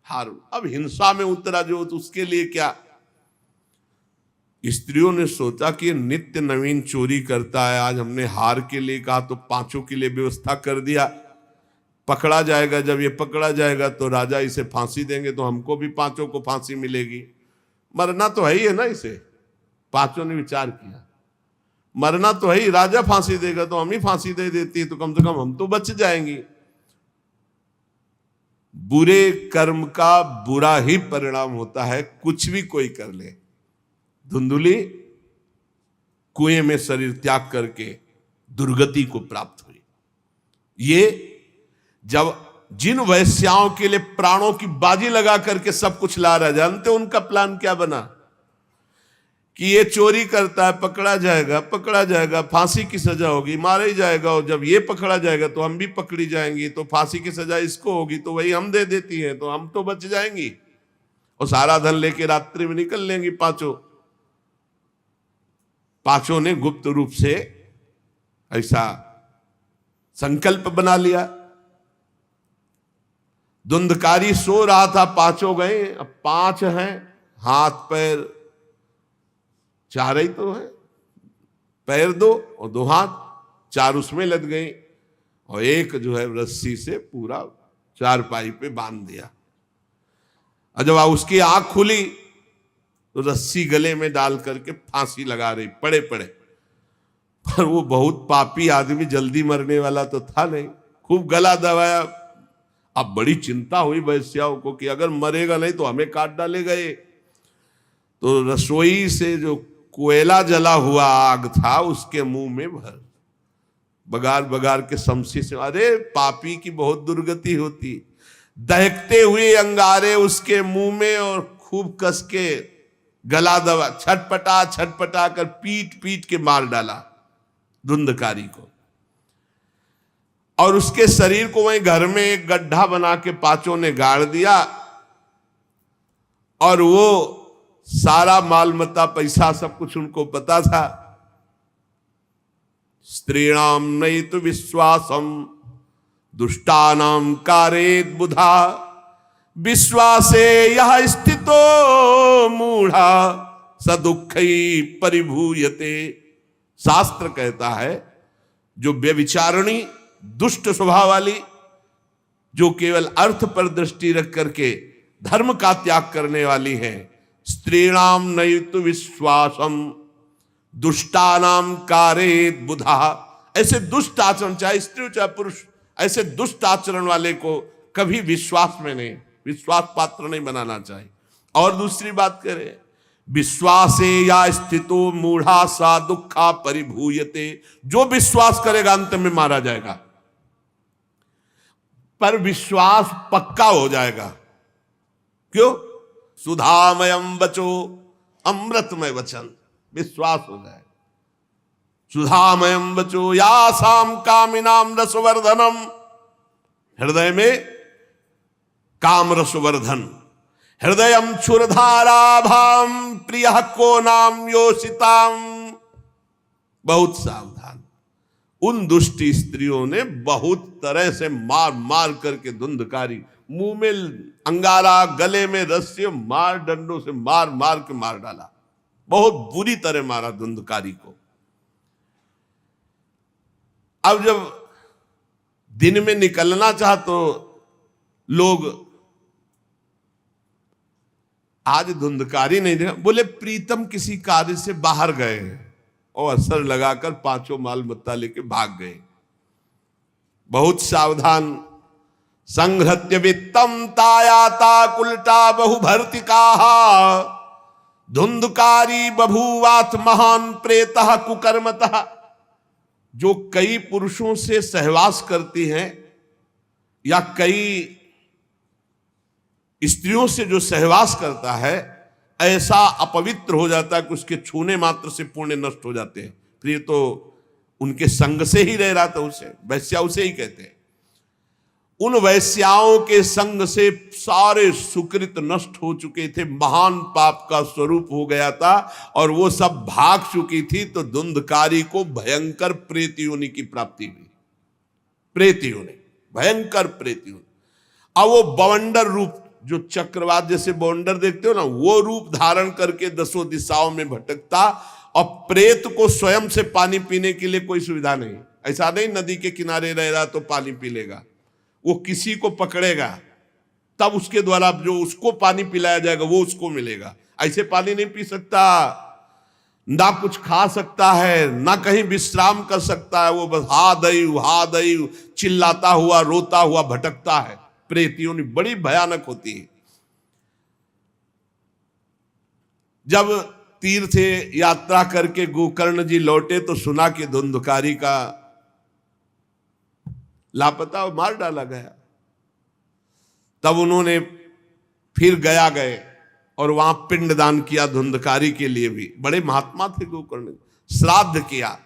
हार। अब हिंसा में उतरा जो, तो उसके लिए क्या। स्त्रियों ने सोचा कि नित्य नवीन चोरी करता है, आज हमने हार के लिए कहा तो 5 के लिए व्यवस्था कर दिया, पकड़ा जाएगा। जब ये पकड़ा जाएगा तो राजा इसे फांसी देंगे, तो हमको भी 5 को फांसी मिलेगी। मरना तो है ही है ना इसे। 5 ने विचार किया, मरना तो है ही, राजा फांसी देगा तो हम ही फांसी दे देती, तो कम से कम हम तो बच जाएंगी। बुरे कर्म का बुरा ही परिणाम होता है, कुछ भी कोई कर ले। धुंधुली कुएं में शरीर त्याग करके दुर्गति को प्राप्त हुई। ये जब जिन वैश्याओं के लिए प्राणों की बाजी लगा करके सब कुछ ला रहा, जानते उनका प्लान क्या बना कि ये चोरी करता है, पकड़ा जाएगा, फांसी की सजा होगी, मारा ही जाएगा, और जब ये पकड़ा जाएगा तो हम भी पकड़ी जाएंगी, तो फांसी की सजा इसको होगी, तो वही हम दे देती हैं, तो हम तो बच जाएंगी और सारा धन लेके रात्रि में निकल लेंगी 5 ने गुप्त रूप से ऐसा संकल्प बना लिया। धुंधकारी सो रहा था, 5 गए, अब 5 हैं, हाथ पैर 4 ही तो है, पैर 2 और 2 हाथ, 4 उसमें लग गए, और एक जो है रस्सी से पूरा चारपाई पे बांध दिया। और जब उसकी आंख खुली तो रस्सी गले में डाल करके फांसी लगा रही, पड़े पड़े। पर वो बहुत पापी आदमी, जल्दी मरने वाला तो था नहीं, खूब गला दबाया। अब बड़ी चिंता हुई वैश्याओं को कि अगर मरेगा नहीं तो हमें काट डालेगा ये। तो रसोई से जो कोयला जला हुआ आग था उसके मुंह में भर, बगार बगार के शमशी से। अरे पापी की बहुत दुर्गति होती। दहकते हुए अंगारे उसके मुंह में और खूब कस के गला दबा, छटपटा कर पीट पीट के मार डाला धुंधकारी को। और उसके शरीर को वहीं घर में एक गड्ढा बना के 5 ने गाड़ दिया, और वो सारा माल मत्ता पैसा सब कुछ उनको पता था। स्त्रीणाम नैतु विश्वासम दुष्टानाम कारेत बुधा, विश्वासे यह स्थितो मूढ़ा सदुखई परिभूयते। शास्त्र कहता है जो व्यभिचारिणी दुष्ट स्वभाव वाली, जो केवल अर्थ पर दृष्टि रख करके धर्म का त्याग करने वाली है, स्त्रीणाम नैतु विश्वासम दुष्टानाम कारेत बुधा। ऐसे दुष्ट आचरण, चाहे स्त्री चाहे पुरुष, ऐसे दुष्ट आचरण वाले को कभी विश्वास में नहीं, विश्वास पात्र नहीं बनाना चाहिए। और दूसरी बात करें, विश्वासे या स्थितो मूढ़ा सा दुखा परिभूयते। जो विश्वास करेगा अंत में मारा जाएगा, पर विश्वास पक्का हो जाएगा। क्यों? सुधामयम बचो, अमृतमय वचन, विश्वास हो जाएगा। सुधामयम बचो यासाम कामिनाम रसवर्धनम। हृदय में काम रसवर्धन, हृदयम क्षुरधाराभाम प्रिय को नाम योषिताम। बहुत सावधान। उन दुष्ट स्त्रियों ने बहुत तरह से मार मार करके धुंधकारी, मुंह में अंगारा, गले में रस्सी, मार डंडों से मार मार के मार डाला। बहुत बुरी तरह मारा धुंधकारी को। अब जब दिन में निकलना चाह तो लोग, आज धुंधकारी नहीं देखा, बोले प्रीतम किसी कार्य से बाहर गए हैं, और असर लगाकर 5 माल मत्ता लेके भाग गए। बहुत सावधान। संहृत्य वित्तम तायाता कुलटा बहुभर्तिका, धुंधकारी बभूवाथ महान प्रेतः कुकर्मतः। जो कई पुरुषों से सहवास करती हैं या कई स्त्रियों से जो सहवास करता है, ऐसा अपवित्र हो जाता है कि उसके छूने मात्र से पुण्य नष्ट हो जाते हैं। फिर तो उनके संग से ही रह रहा था, उसे वैश्या उसे ही कहते हैं। उन वैश्याओं के संग से सारे सुकृत नष्ट हो चुके थे, महान पाप का स्वरूप हो गया था और वो सब भाग चुकी थी। तो धुंधकारी को भयंकर प्रेत योनि की प्राप्ति हुई, प्रेत योनि, भयंकर प्रेत योनि। अब वो बवंडर रूप, जो चक्रवात जैसे बवंडर देखते हो ना, वो रूप धारण करके दसों दिशाओं में भटकता। और प्रेत को स्वयं से पानी पीने के लिए कोई सुविधा नहीं, ऐसा नहीं नदी के किनारे रह रहा तो पानी पी लेगा, वो किसी को पकड़ेगा तब उसके द्वारा जो उसको पानी पिलाया जाएगा वो उसको मिलेगा। ऐसे पानी नहीं पी सकता, ना कुछ खा सकता है, ना कहीं विश्राम कर सकता है। वो बस हा दई चिल्लाता हुआ रोता हुआ भटकता है। प्रेत योनि बड़ी भयानक होती है। जब तीर्थ यात्रा करके गोकर्ण जी लौटे तो सुना कि धुंधकारी का लापता और मार डाला गया। तब उन्होंने फिर गया गए और वहां पिंडदान किया धुंधकारी के लिए भी। बड़े महात्मा थे गोकर्ण, श्राद्ध किया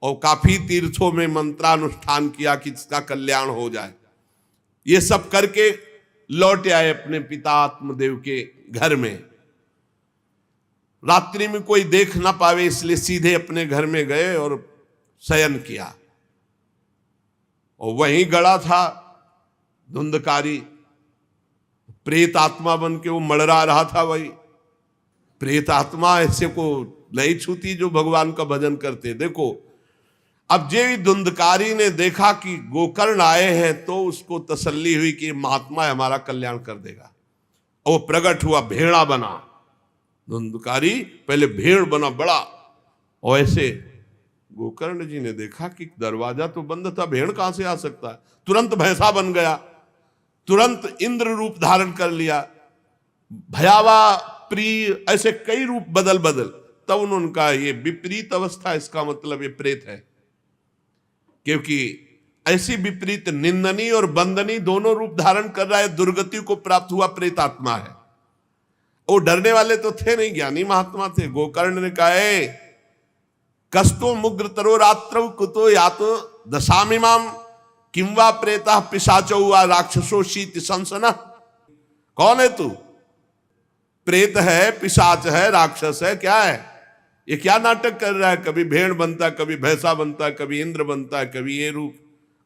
और काफी तीर्थों में मंत्रानुष्ठान किया कि इसका कल्याण हो जाए। ये सब करके लौट आए अपने पिता आत्मदेव के घर में। रात्रि में कोई देख ना पावे इसलिए सीधे अपने घर में गए और शयन किया। और वहीं गड़ा था धुंधकारी, प्रेत आत्मा बन के वो मड़रा रहा था। वही प्रेत आत्मा ऐसे को नहीं छूती जो भगवान का भजन करते। देखो अब जे धुंधकारी ने देखा कि गोकर्ण आए हैं तो उसको तसल्ली हुई कि महात्मा हमारा कल्याण कर देगा। और वो प्रकट हुआ, भेड़ा बना। धुंधकारी पहले भेड़ बना बड़ा, और ऐसे गोकर्ण जी ने देखा कि दरवाजा तो बंद था, भेड़ कहां से आ सकता है। तुरंत भैंसा बन गया, तुरंत इंद्र रूप धारण कर लिया, भयावा प्रिय, ऐसे कई रूप बदल तब उन्होंने कहा ये विपरीत अवस्था, इसका मतलब ये प्रेत है। क्योंकि ऐसी विपरीत निंदनी और बंदनी दोनों रूप धारण कर रहा है, दुर्गति को प्राप्त हुआ प्रेत आत्मा है। वो डरने वाले तो थे नहीं, ज्ञानी महात्मा थे। गोकर्ण ने कहा कस्तो मुग्र तरो रात्रौ कुतो या तो दशामिमाम किंवा प्रेता पिशाचो वा राक्षसो शीत संसन। कौन है तू? प्रेत है, पिशाच है, राक्षस है, क्या है ये? क्या नाटक कर रहा है? कभी भेड़ बनता है, कभी भैंसा बनता है, कभी इंद्र बनता है, कभी ये रूप।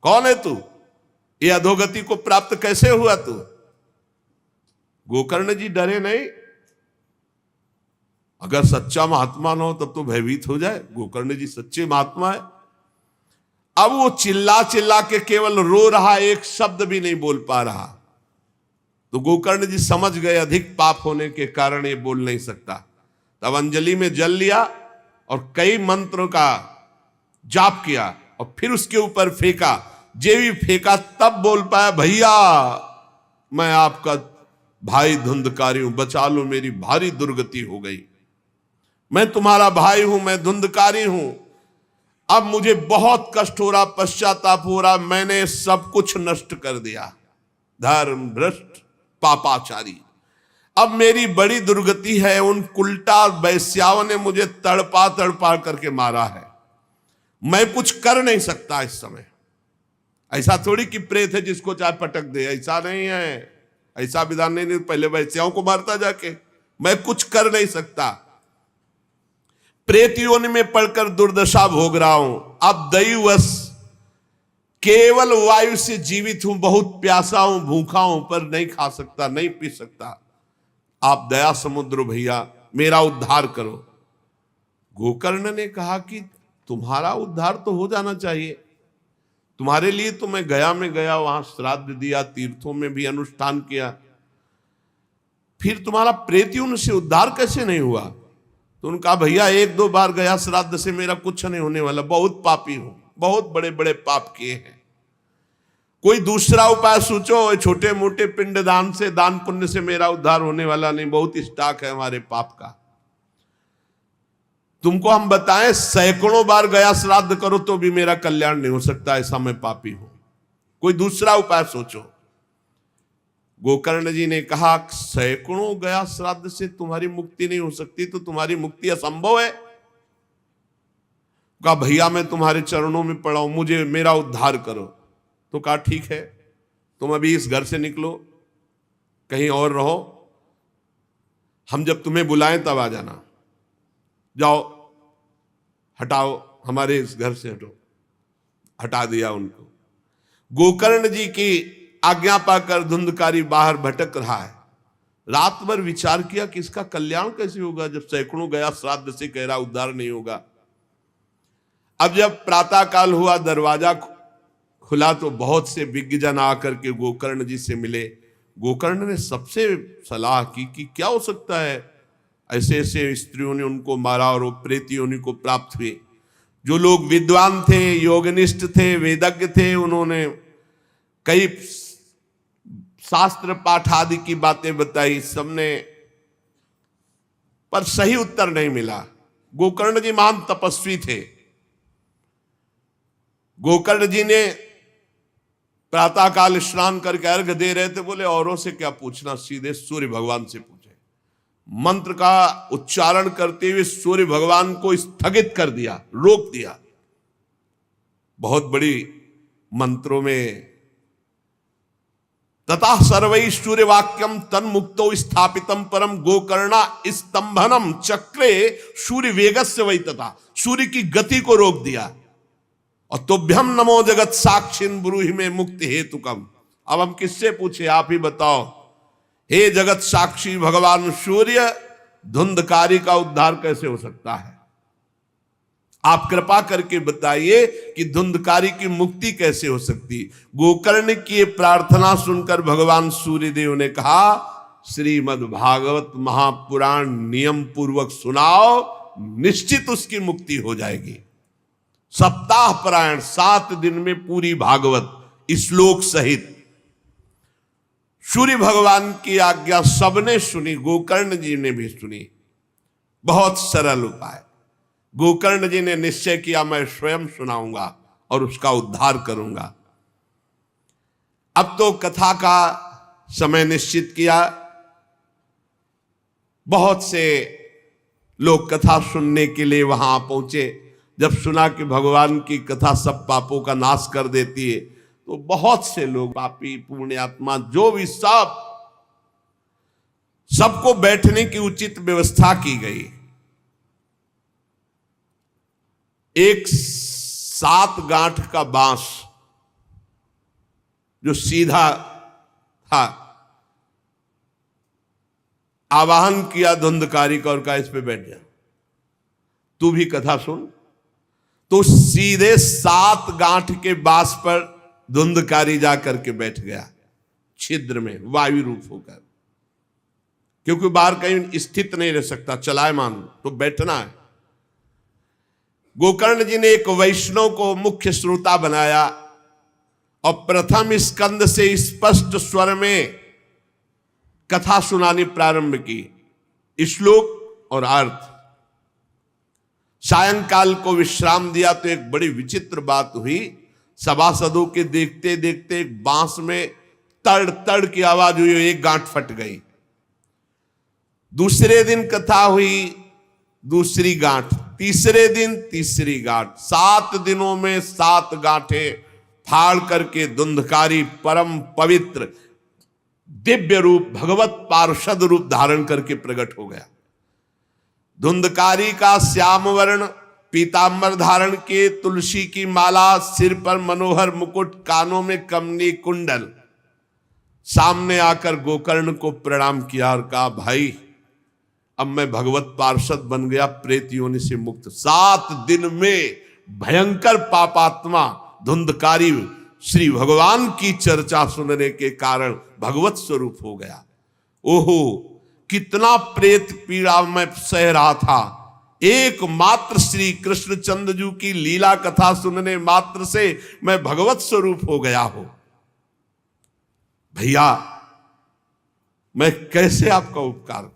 कौन है तू? ये अधोगति को प्राप्त कैसे हुआ तू? गोकर्ण जी डरे नहीं। अगर सच्चा महात्मा न हो तब तो भयभीत हो जाए। गोकर्ण जी सच्चे महात्मा है। अब वो चिल्ला चिल्ला के केवल रो रहा, एक शब्द भी नहीं बोल पा रहा। तो गोकर्ण जी समझ गए अधिक पाप होने के कारण ये बोल नहीं सकता। तब अंजलि में जल लिया और कई मंत्रों का जाप किया और फिर उसके ऊपर फेंका। जे भी फेंका तब बोल पाया, भैया मैं आपका भाई धुंधकारी हूं, बचा लो, मेरी भारी दुर्गति हो गई। मैं तुम्हारा भाई हूं, मैं धुंधकारी हूं। अब मुझे बहुत कष्ट हो रहा, पश्चाताप हो रहा, मैंने सब कुछ नष्ट कर दिया, धर्म भ्रष्ट पापाचारी। अब मेरी बड़ी दुर्गति है। उन उल्टा वैश्याओं ने मुझे तड़पा तड़पा करके मारा है। मैं कुछ कर नहीं सकता इस समय। ऐसा थोड़ी कि प्रेत है जिसको चाहे पटक दे, ऐसा नहीं है, ऐसा विधान नहीं। पहले वैश्याओं को मारता जाके, मैं कुछ कर नहीं सकता। प्रेत योनि में पड़कर दुर्दशा भोग रहा हूं। अब दैववश केवल वायु से जीवित हूं, बहुत प्यासा हूं, भूखा हूं, पर नहीं खा सकता, नहीं पी सकता। आप दया समुद्र भैया मेरा उद्धार करो। गोकर्ण ने कहा कि तुम्हारा उद्धार तो हो जाना चाहिए, तुम्हारे लिए तो मैं गया में गया, वहां श्राद्ध दिया, तीर्थों में भी अनुष्ठान किया, फिर तुम्हारा प्रेत योनि से उद्धार कैसे नहीं हुआ? तो उन्होंने कहा भैया एक दो बार गया श्राद्ध से मेरा कुछ नहीं होने वाला, बहुत पापी हूं, बहुत बड़े बड़े पाप किए हैं। कोई दूसरा उपाय सोचो, छोटे मोटे पिंडदान से, दान पुण्य से मेरा उद्धार होने वाला नहीं, बहुत स्टॉक है हमारे पाप का। तुमको हम बताएं सैकड़ों बार गया श्राद्ध करो तो भी मेरा कल्याण नहीं हो सकता, ऐसा मैं पापी हूं, कोई दूसरा उपाय सोचो। गोकर्ण जी ने कहा सैकड़ों गया श्राद्ध से तुम्हारी मुक्ति नहीं हो सकती, तो तुम्हारी मुक्ति असंभव है। कहा भैया मैं तुम्हारे चरणों में पड़ा हूं, मुझे मेरा उद्धार करो। तो कहा ठीक है, तुम अभी इस घर से निकलो, कहीं और रहो, हम जब तुम्हें बुलाएं तब आ जाना, जाओ हटाओ, हमारे इस घर से हटो। हटा दिया उनको। गोकर्ण जी की आज्ञा पाकर धुंधकारी बाहर भटक रहा है। रात भर विचार किया कि इसका कल्याण कैसे होगा, जब सैकड़ों गया श्राद्ध से कह रहा उद्धार नहीं होगा। अब जब प्रातः काल हुआ, दरवाजा खुला तो बहुत से विज्ञजन आकर के गोकर्ण जी से मिले। गोकर्ण ने सबसे सलाह की कि क्या हो सकता है, ऐसे ऐसे स्त्रियों ने उनको मारा और वो प्रेत योनि को प्राप्त हुए। जो लोग विद्वान थे, योगनिष्ठ थे, वेदज्ञ थे, उन्होंने कई शास्त्र पाठ आदि की बातें बताई, सबने, पर सही उत्तर नहीं मिला। गोकर्ण जी महान तपस्वी थे। गोकर्ण जी ने प्रातःकाल स्नान करके अर्घ दे रहे थे, बोले औरों से क्या पूछना, सीधे सूर्य भगवान से पूछे। मंत्र का उच्चारण करते हुए सूर्य भगवान को स्थगित कर दिया, रोक दिया। बहुत बड़ी मंत्रों में तथा सर्वै सूर्य वाक्यम तन्मुक्तो स्थापितम परम गोकर्णा स्तंभनम चक्रे सूर्य वेगस्य वै, तथा सूर्य की गति को रोक दिया। और तुभ्यम नमो जगत साक्षिन ब्रूहि में मुक्ति हेतुकम। अब हम किससे पूछे, आप ही बताओ। हे जगत साक्षी भगवान सूर्य, धुंधकारी का उद्धार कैसे हो सकता है? आप कृपा करके बताइए कि धुंधकारी की मुक्ति कैसे हो सकती। गोकर्ण की प्रार्थना सुनकर भगवान सूर्यदेव ने कहा, श्रीमद् भागवत महापुराण नियम पूर्वक सुनाओ, निश्चित उसकी मुक्ति हो जाएगी। सप्ताह पारायण 7 दिन में पूरी भागवत श्लोक सहित। सूर्य भगवान की आज्ञा सबने सुनी, गोकर्ण जी ने भी सुनी। बहुत सरल उपाय। गोकर्ण जी ने निश्चय किया, मैं स्वयं सुनाऊंगा और उसका उद्धार करूंगा। अब तो कथा का समय निश्चित किया। बहुत से लोग कथा सुनने के लिए वहां पहुंचे। जब सुना कि भगवान की कथा सब पापों का नाश कर देती है, तो बहुत से लोग, पापी पुण्यात्मा जो भी, सबको बैठने की उचित व्यवस्था की गई। एक 7 गांठ का बांस जो सीधा था, आवाहन किया धुंधकारी का और कहा इस पे बैठ जा, तू भी कथा सुन। तो सीधे 7 गांठ के बांस पर धुंधकारी जाकर के बैठ गया, छिद्र में वायु रूप होकर, क्योंकि बाहर कहीं स्थित नहीं रह सकता, चलायमान तो बैठना है। गोकर्ण जी ने एक वैष्णव को मुख्य श्रोता बनाया और प्रथम स्कंद से स्पष्ट स्वर में कथा सुनानी प्रारंभ की, श्लोक और अर्थ। सायंकाल को विश्राम दिया तो एक बड़ी विचित्र बात हुई। सभासदों के देखते देखते एक बांस में तड़ तड़ की आवाज हुई, एक गांठ फट गई। दूसरे दिन कथा हुई, दूसरी गांठ, तीसरे दिन तीसरी गांठ, 7 दिनों में 7 गांठें फाड़ करके धुंधकारी परम पवित्र दिव्य रूप, भगवत पार्षद रूप धारण करके प्रकट हो गया। धुंधकारी का श्याम वर्ण पीतांबर धारण के, तुलसी की माला, सिर पर मनोहर मुकुट, कानों में कमनी कुंडल, सामने आकर गोकर्ण को प्रणाम किया और कहा, भाई अब मैं भगवत पार्षद बन गया, प्रेत योनि से मुक्त। 7 दिन में भयंकर पापात्मा धुंधकारी श्री भगवान की चर्चा सुनने के कारण भगवत स्वरूप हो गया। ओहो, कितना प्रेत पीड़ा मैं सह रहा था, एकमात्र श्री कृष्णचंद्र जी की लीला कथा सुनने मात्र से मैं भगवत स्वरूप हो गया हूं। भैया मैं कैसे आपका उपकार करूं?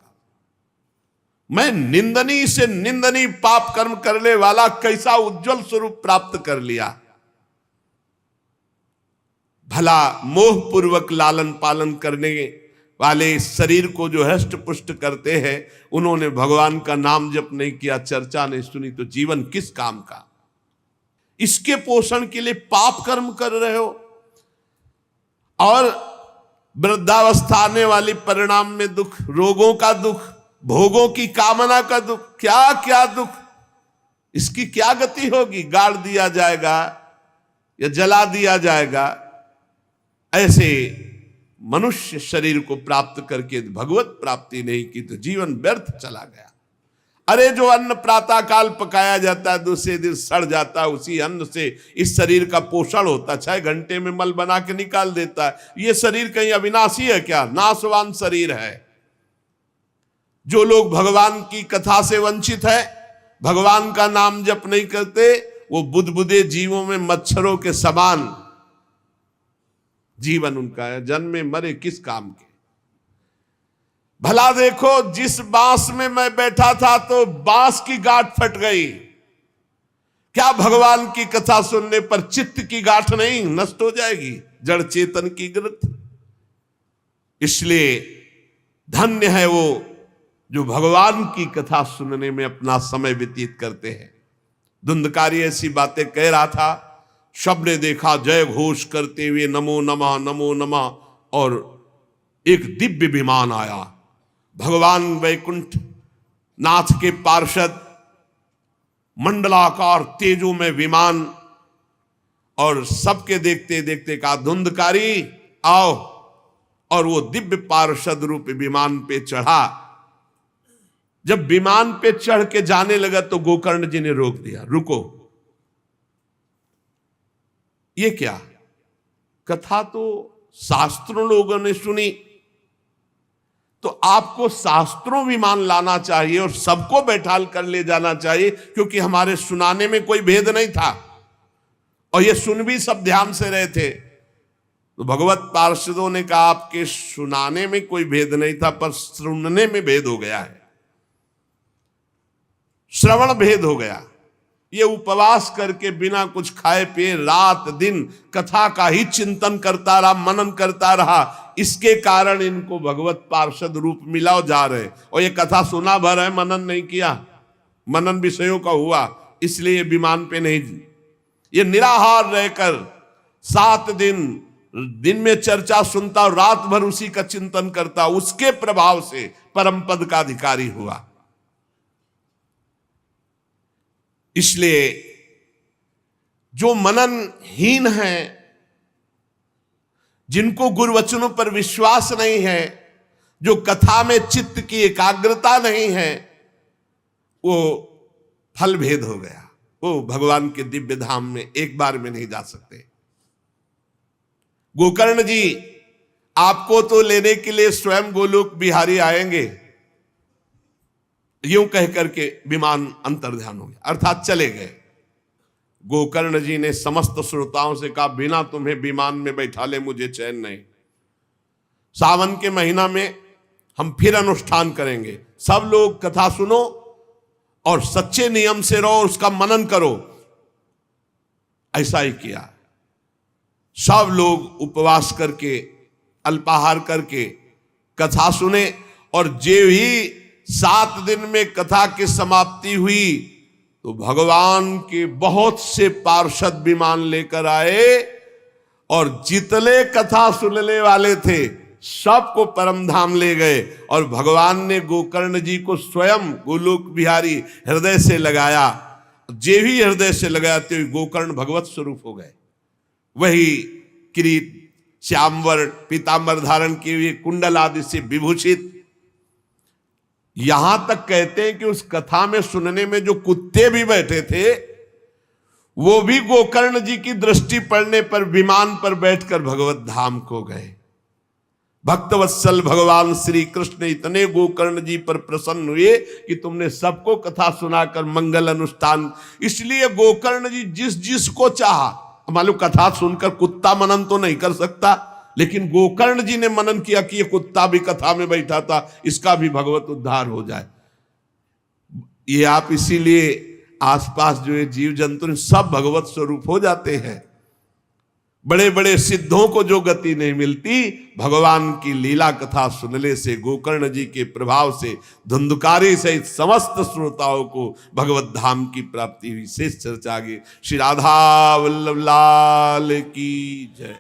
मैं निंदनीय से निंदनीय पाप कर्म करने वाला कैसा उज्जवल स्वरूप प्राप्त कर लिया। भला मोह पूर्वक लालन पालन करने वाले शरीर को जो हष्ट पुष्ट करते हैं, उन्होंने भगवान का नाम जप नहीं किया, चर्चा नहीं सुनी, तो जीवन किस काम का? इसके पोषण के लिए पाप कर्म कर रहे हो। और वृद्धावस्था आने वाली परिणाम में दुख, रोगों का दुख, भोगों की कामना का दुख, क्या क्या दुख, इसकी क्या गति होगी? गाड़ दिया जाएगा या जला दिया जाएगा। ऐसे मनुष्य शरीर को प्राप्त करके भगवत प्राप्ति नहीं की तो जीवन व्यर्थ चला गया। अरे जो अन्न प्रातः काल पकाया जाता है दूसरे दिन सड़ जाता है, उसी अन्न से इस शरीर का पोषण होता है, 6 घंटे में मल बना के निकाल देता है। ये शरीर कहीं अविनाशी है क्या? नाशवान शरीर है। जो लोग भगवान की कथा से वंचित है, भगवान का नाम जप नहीं करते, वो बुदबुदे जीवों में मच्छरों के समान जीवन उनका है। जन्मे मरे किस काम के? भला देखो, जिस बांस में मैं बैठा था तो बांस की गांठ फट गई, क्या भगवान की कथा सुनने पर चित्त की गांठ नहीं नष्ट हो जाएगी? जड़ चेतन की ग्रंथ। इसलिए धन्य है वो जो भगवान की कथा सुनने में अपना समय व्यतीत करते हैं। धुंधकारी ऐसी बातें कह रहा था, सबने देखा जय घोष करते हुए नमो नमः, और एक दिव्य विमान आया। भगवान वैकुंठ नाथ के पार्षद, मंडलाकार तेजो में विमान, और सबके देखते देखते कहा धुंधकारी आओ, और वो दिव्य पार्षद रूप विमान पे चढ़ा। जब विमान पे चढ़ के जाने लगा तो गोकर्ण जी ने रोक दिया, रुको, ये क्या? कथा तो शास्त्रों लोगों ने सुनी, तो आपको शास्त्रों विमान लाना चाहिए और सबको बैठाल कर ले जाना चाहिए, क्योंकि हमारे सुनाने में कोई भेद नहीं था और ये सुन भी सब ध्यान से रहे थे। तो भगवत पार्षदों ने कहा आपके सुनाने में कोई भेद नहीं था, पर सुनने में भेद हो गया है, श्रवण भेद हो गया। ये उपवास करके बिना कुछ खाए पिए रात दिन कथा का ही चिंतन करता रहा, मनन करता रहा, इसके कारण इनको भगवत पार्षद रूप मिला जा रहे। और ये कथा सुना भर है, मनन नहीं किया, मनन विषयों का हुआ, इसलिए ये विमान पे नहीं। ये निराहार रहकर 7 दिन में चर्चा सुनता और रात भर उसी का चिंतन करता, उसके प्रभाव से परम पद का अधिकारी हुआ। इसलिए जो मननहीन है, जिनको गुरुवचनों पर विश्वास नहीं है, जो कथा में चित्त की एकाग्रता नहीं है, वो फल भेद हो गया। वो भगवान के दिव्य धाम में एक बार में नहीं जा सकते। गोकर्ण जी आपको तो लेने के लिए स्वयं गोलोक बिहारी आएंगे, यूं कह करके विमान अंतर्ध्यान हो गया, अर्थात चले गए। गोकर्ण जी ने समस्त श्रोताओं से कहा बिना तुम्हें विमान में बैठा ले मुझे चैन नहीं। सावन के महीना में हम फिर अनुष्ठान करेंगे, सब लोग कथा सुनो और सच्चे नियम से रहो, उसका मनन करो। ऐसा ही किया, सब लोग उपवास करके अल्पाहार करके कथा सुने, और जे ही 7 दिन में कथा की समाप्ति हुई तो भगवान के बहुत से पार्षद विमान लेकर आए, और जितने कथा सुनने वाले थे सबको परम धाम ले गए। और भगवान ने गोकर्ण जी को स्वयं गोलोक बिहारी हृदय से लगाया। जे भी हृदय से लगाते हुए गोकर्ण भगवत स्वरूप हो गए। वही किरीट श्यामवर पीतांबर धारण किए हुए, कुंडल आदि से विभूषित। यहां तक कहते हैं कि उस कथा में सुनने में जो कुत्ते भी बैठे थे, वो भी गोकर्ण जी की दृष्टि पड़ने पर विमान पर बैठकर भगवत धाम को गए। भक्तवत्सल भगवान श्री कृष्ण इतने गोकर्ण जी पर प्रसन्न हुए कि तुमने सबको कथा सुनाकर मंगल अनुष्ठान। इसलिए गोकर्ण जी जिस जिसको चाहा, मालूम कथा सुनकर कुत्ता मनन तो नहीं कर सकता, लेकिन गोकर्ण जी ने मनन किया कि ये कुत्ता भी कथा में बैठा था, इसका भी भगवत उद्धार हो जाए। ये आप इसीलिए आसपास जो ये जीव जंतु सब भगवत स्वरूप हो जाते हैं। बड़े बड़े सिद्धों को जो गति नहीं मिलती, भगवान की लीला कथा सुनने से, गोकर्ण जी के प्रभाव से धुंधकारी सहित समस्त श्रोताओं को भगवत धाम की प्राप्ति हुई। शेष चर्चा आगे। श्री राधा वल्लभ लाल की जय।